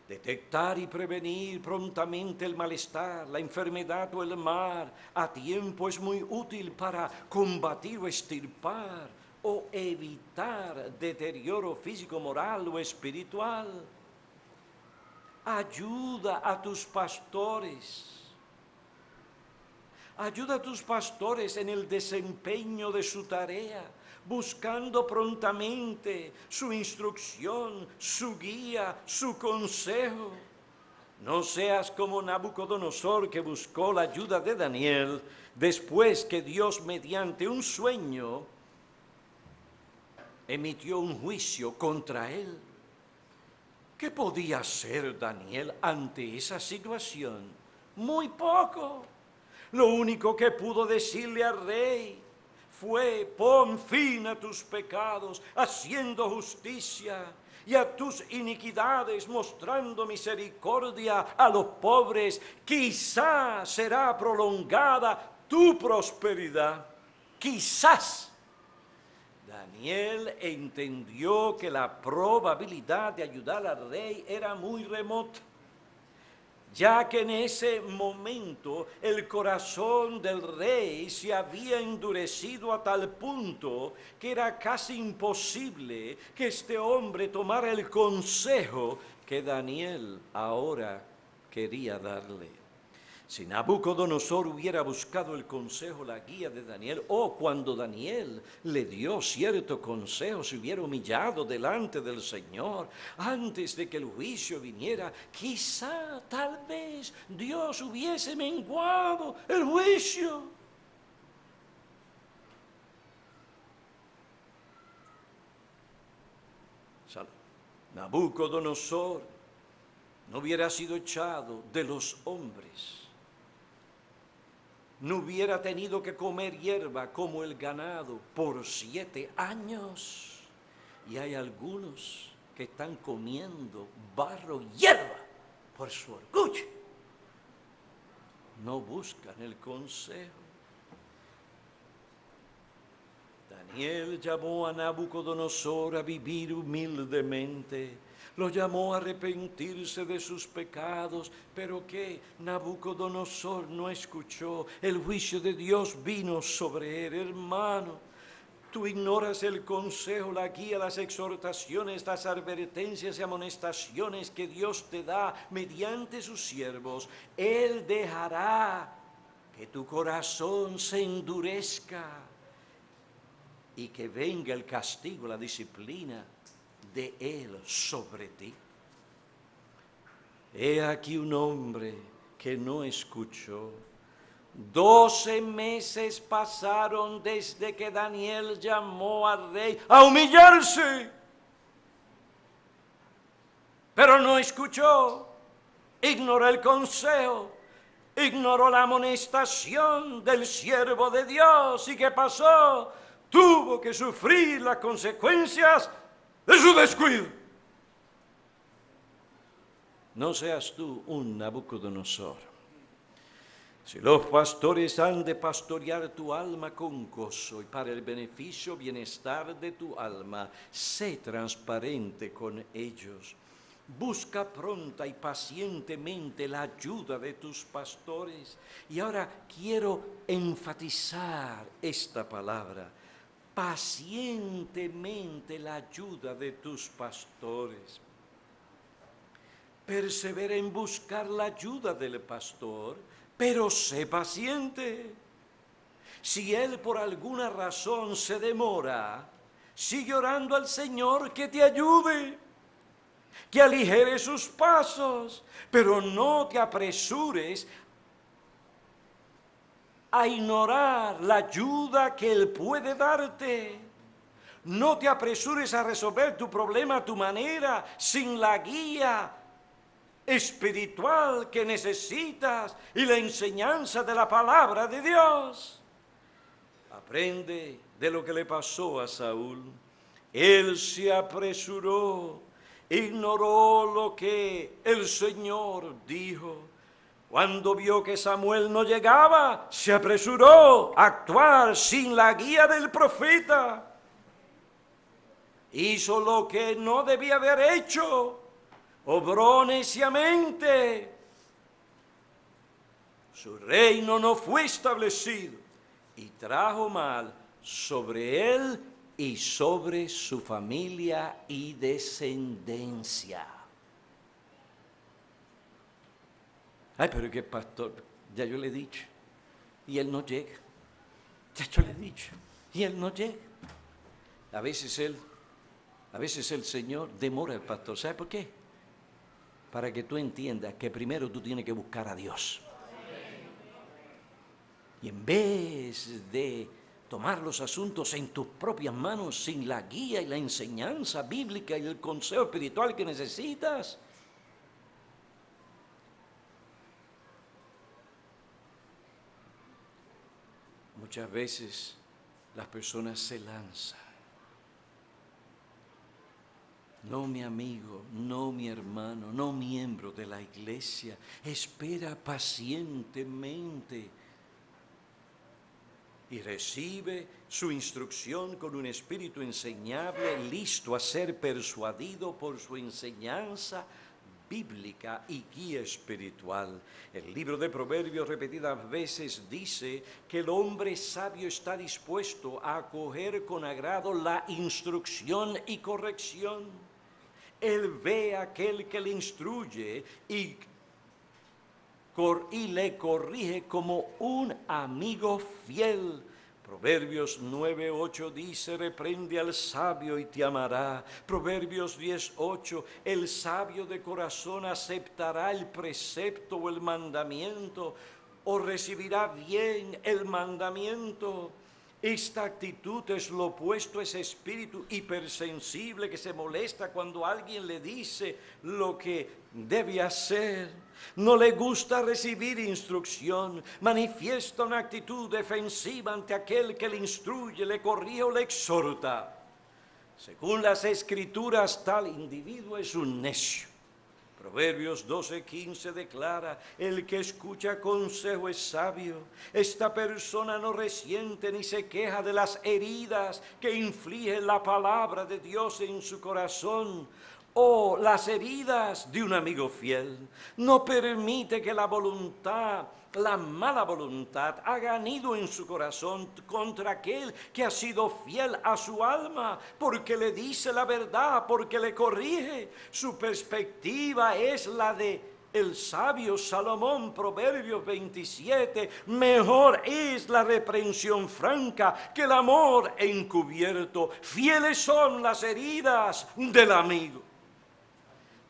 A: Detectar y prevenir prontamente el malestar, la enfermedad o el mal a tiempo es muy útil para combatir o extirpar o evitar deterioro físico, moral o espiritual. Ayuda a tus pastores. Ayuda a tus pastores en el desempeño de su tarea, buscando prontamente su instrucción, su guía, su consejo. No seas como Nabucodonosor, que buscó la ayuda de Daniel después que Dios, mediante un sueño, emitió un juicio contra él. ¿Qué podía hacer Daniel ante esa situación? Muy poco. Lo único que pudo decirle al rey fue: pon fin a tus pecados, haciendo justicia, y a tus iniquidades, mostrando misericordia a los pobres. Quizás será prolongada tu prosperidad. Quizás. Daniel entendió que la probabilidad de ayudar al rey era muy remota, ya que en ese momento el corazón del rey se había endurecido a tal punto que era casi imposible que este hombre tomara el consejo que Daniel ahora quería darle. Si Nabucodonosor hubiera buscado el consejo, la guía de Daniel, o cuando Daniel le dio cierto consejo, se hubiera humillado delante del Señor antes de que el juicio viniera, quizá, tal vez, Dios hubiese menguado el juicio. Nabucodonosor no hubiera sido echado de los hombres, no hubiera tenido que comer hierba como el ganado por 7 años. Y hay algunos que están comiendo barro y hierba por su orgullo. No buscan el consejo. Daniel llamó a Nabucodonosor a vivir humildemente. Lo llamó a arrepentirse de sus pecados, pero que Nabucodonosor no escuchó. El juicio de Dios vino sobre él. Hermano, tú ignoras el consejo, la guía, las exhortaciones, las advertencias y amonestaciones que Dios te da mediante sus siervos. Él dejará que tu corazón se endurezca y que venga el castigo, la disciplina de Él sobre ti. He aquí un hombre que no escuchó. 12 meses pasaron desde que Daniel llamó al rey a humillarse, pero no escuchó, ignoró el consejo, ignoró la amonestación del siervo de Dios. ¿Y qué pasó? Tuvo que sufrir las consecuencias de su descuido. No seas tú un Nabucodonosor. Si los pastores han de pastorear tu alma con gozo y para el beneficio, bienestar de tu alma, sé transparente con ellos. Busca pronta y pacientemente la ayuda de tus pastores. Y ahora quiero enfatizar esta palabra: pacientemente la ayuda de tus pastores. Persevera en buscar la ayuda del pastor, pero sé paciente. Si él por alguna razón se demora, sigue orando al Señor que te ayude, que aligere sus pasos, pero no te apresures a ignorar la ayuda que Él puede darte. No te apresures a resolver tu problema a tu manera, sin la guía espiritual que necesitas y la enseñanza de la palabra de Dios. Aprende de lo que le pasó a Saúl. Él se apresuró, ignoró lo que el Señor dijo. Cuando vio que Samuel no llegaba, se apresuró a actuar sin la guía del profeta. Hizo lo que no debía haber hecho, obró neciamente. Su reino no fue establecido y trajo mal sobre él y sobre su familia y descendencia. Ay, pero que pastor, ya yo le he dicho, y él no llega. Ya yo le he dicho, y él no llega. A veces el Señor demora al pastor. ¿Sabe por qué? Para que tú entiendas que primero tú tienes que buscar a Dios. Y en vez de tomar los asuntos en tus propias manos sin la guía y la enseñanza bíblica y el consejo espiritual que necesitas. Muchas veces las personas se lanzan. No, mi amigo, no, mi hermano, no, miembro de la iglesia, espera pacientemente y recibe su instrucción con un espíritu enseñable, listo a ser persuadido por su enseñanza bíblica y guía espiritual. El libro de Proverbios repetidas veces dice que el hombre sabio está dispuesto a acoger con agrado la instrucción y corrección. Él ve a aquel que le instruye y le corrige como un amigo fiel. Proverbios 9:8 dice, reprende al sabio y te amará. Proverbios 10:8, el sabio de corazón aceptará el precepto o el mandamiento, o recibirá bien el mandamiento. Esta actitud es lo opuesto a ese espíritu hipersensible que se molesta cuando alguien le dice lo que debe hacer. No le gusta recibir instrucción, manifiesta una actitud defensiva ante aquel que le instruye, le corrige o le exhorta. Según las Escrituras, tal individuo es un necio. Proverbios 12:15 declara, el que escucha consejo es sabio. Esta persona no resiente ni se queja de las heridas que inflige la palabra de Dios en su corazón, o las heridas de un amigo fiel. No permite que la mala voluntad haga nido en su corazón contra aquel que ha sido fiel a su alma, porque le dice la verdad, porque le corrige. Su perspectiva es la de el sabio Salomón, Proverbios 27, mejor es la reprensión franca que el amor encubierto. Fieles son las heridas del amigo.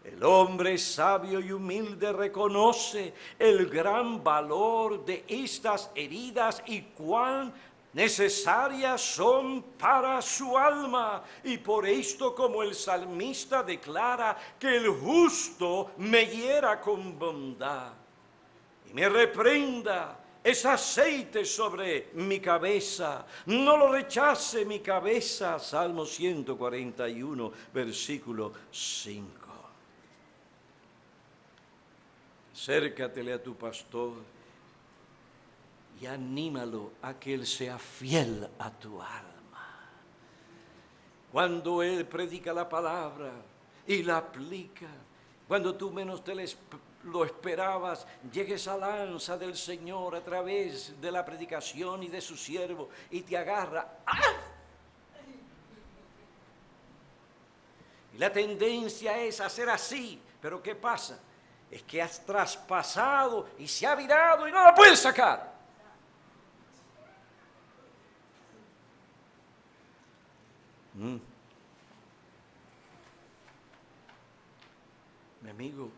A: El hombre sabio y humilde reconoce el gran valor de estas heridas y cuán necesarias son para su alma. Y por esto, como el salmista declara, que el justo me hiera con bondad y me reprenda, es aceite sobre mi cabeza, no lo rechace mi cabeza. Salmo 141, versículo 5. Acércatele a tu pastor y anímalo a que él sea fiel a tu alma. Cuando él predica la palabra y la aplica, cuando tú menos lo esperabas, llegue esa lanza del Señor a través de la predicación y de su siervo y te agarra. ¡Ah! Y la tendencia es hacer así, pero ¿qué pasa? Es que has traspasado y se ha virado y no la puedes sacar. Mi amigo,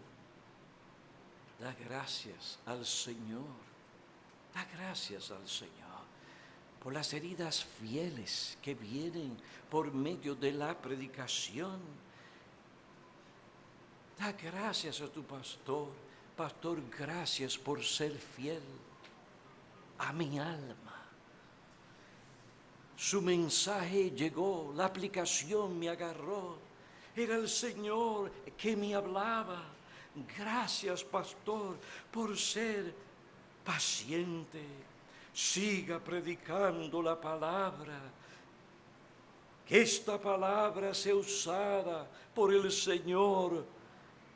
A: da gracias al Señor. Da gracias al Señor por las heridas fieles que vienen por medio de la predicación. Da gracias a tu pastor. Pastor, gracias por ser fiel a mi alma. Su mensaje llegó, la aplicación me agarró. Era el Señor que me hablaba. Gracias, pastor, por ser paciente. Siga predicando la palabra. Que esta palabra sea usada por el Señor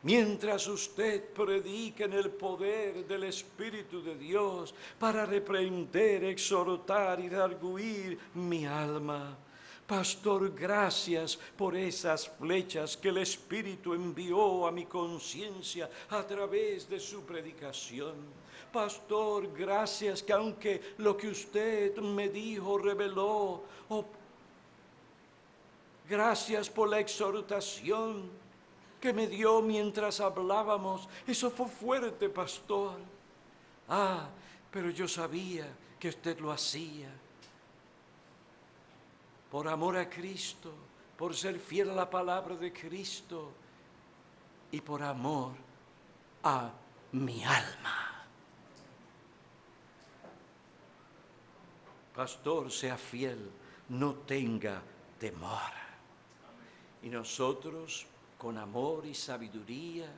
A: mientras usted predica en el poder del Espíritu de Dios para reprender, exhortar y redarguir mi alma. Pastor, gracias por esas flechas que el Espíritu envió a mi conciencia a través de su predicación. Pastor, gracias que aunque lo que usted me dijo, reveló, gracias por la exhortación que me dio mientras hablábamos. Eso fue fuerte, pastor. Pero yo sabía que usted lo hacía. por amor a Cristo, por ser fiel a la palabra de Cristo y por amor a mi alma. Pastor, sea fiel, no tenga temor. Y nosotros, con amor y sabiduría,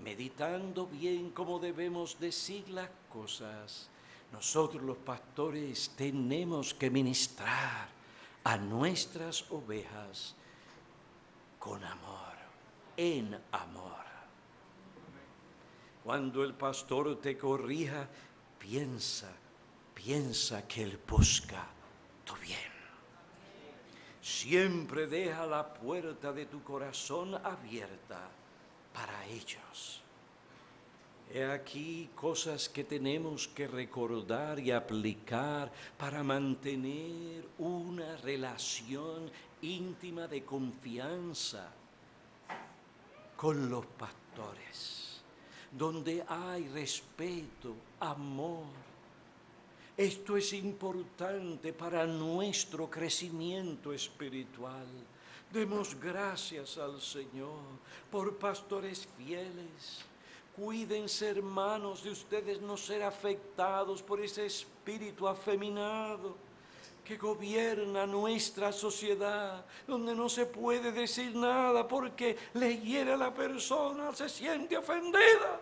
A: meditando bien cómo debemos decir las cosas, nosotros los pastores tenemos que ministrar a nuestras ovejas con amor, en amor. Cuando el pastor te corrija, piensa que él busca tu bien. Siempre deja la puerta de tu corazón abierta para ellos. He aquí cosas que tenemos que recordar y aplicar para mantener una relación íntima de confianza con los pastores, donde hay respeto, amor. Esto es importante para nuestro crecimiento espiritual. Demos gracias al Señor por pastores fieles. Cuídense, hermanos, de ustedes no ser afectados por ese espíritu afeminado que gobierna nuestra sociedad, donde no se puede decir nada porque le hiere a la persona, se siente ofendida.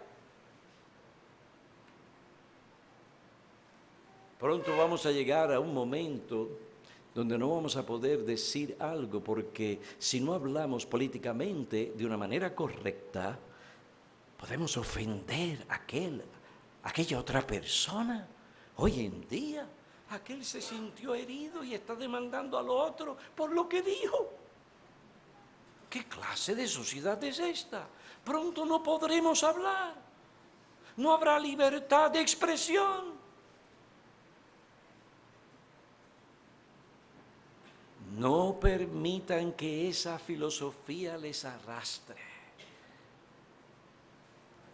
A: Pronto vamos a llegar a un momento donde no vamos a poder decir algo, porque si no hablamos políticamente de una manera correcta, podemos ofender a aquella otra persona. Hoy en día, aquel se sintió herido y está demandando al otro por lo que dijo. ¿Qué clase de sociedad es esta? Pronto no podremos hablar. No habrá libertad de expresión. No permitan que esa filosofía les arrastre,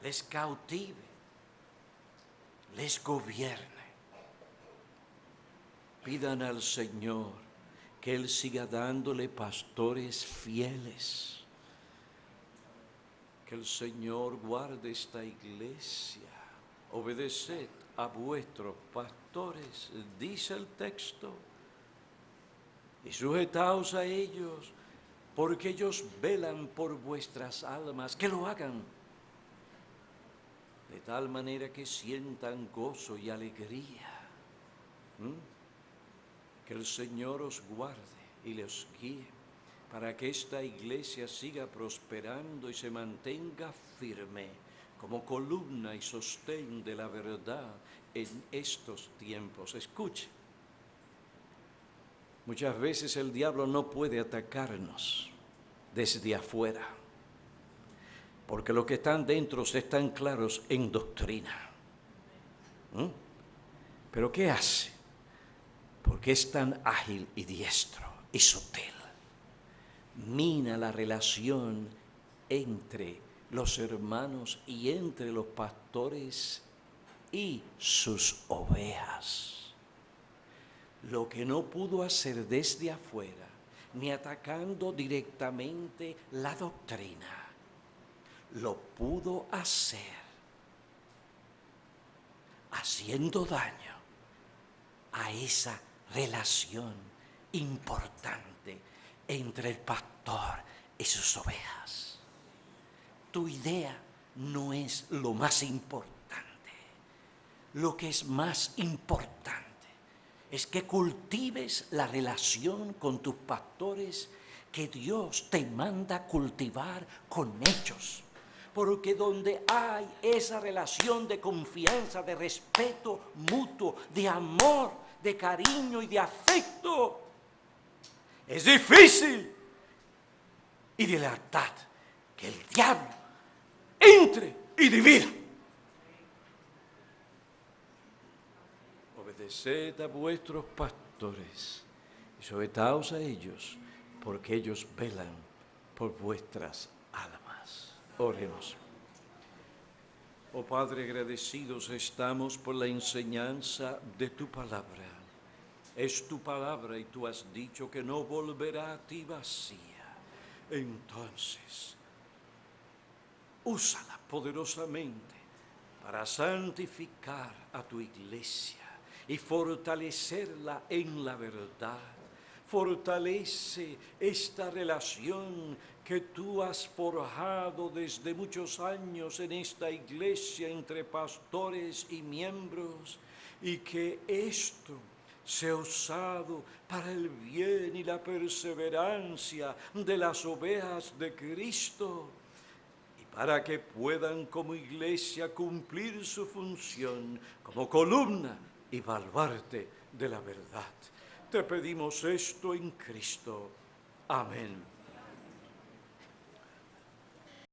A: les cautive, les gobierne. Pidan al Señor que Él siga dándole pastores fieles. Que el Señor guarde esta iglesia. Obedeced a vuestros pastores, dice el texto. Y sujetaos a ellos, porque ellos velan por vuestras almas. Que lo hagan de tal manera que sientan gozo y alegría. Que el Señor os guarde y les guíe para que esta iglesia siga prosperando y se mantenga firme como columna y sostén de la verdad en estos tiempos. Escuche. Muchas veces el diablo no puede atacarnos desde afuera, porque los que están dentro están claros en doctrina. ¿Pero qué hace? Porque es tan ágil y diestro y sutil. Mina la relación entre los hermanos y entre los pastores y sus ovejas. Lo que no pudo hacer desde afuera, ni atacando directamente la doctrina, lo pudo hacer haciendo daño a esa relación importante entre el pastor y sus ovejas. Tu idea no es lo más importante. Lo que es más importante es que cultives la relación con tus pastores que Dios te manda cultivar con ellos. Porque donde hay esa relación de confianza, de respeto mutuo, de amor, de cariño y de afecto, es difícil y de lealtad que el diablo entre y divida. Obedeced a vuestros pastores y sujetaos a ellos, porque ellos velan por vuestras almas. Oremos. Oh Padre, agradecidos estamos por la enseñanza de tu palabra. Es tu palabra y tú has dicho que no volverá a ti vacía. Entonces, úsala poderosamente para santificar a tu iglesia y fortalecerla en la verdad. Fortalece esta relación que tú has forjado desde muchos años en esta iglesia entre pastores y miembros, y que esto sea usado para el bien y la perseverancia de las ovejas de Cristo, y para que puedan como iglesia cumplir su función como columna y baluarte de la verdad. Te pedimos esto en Cristo. Amén.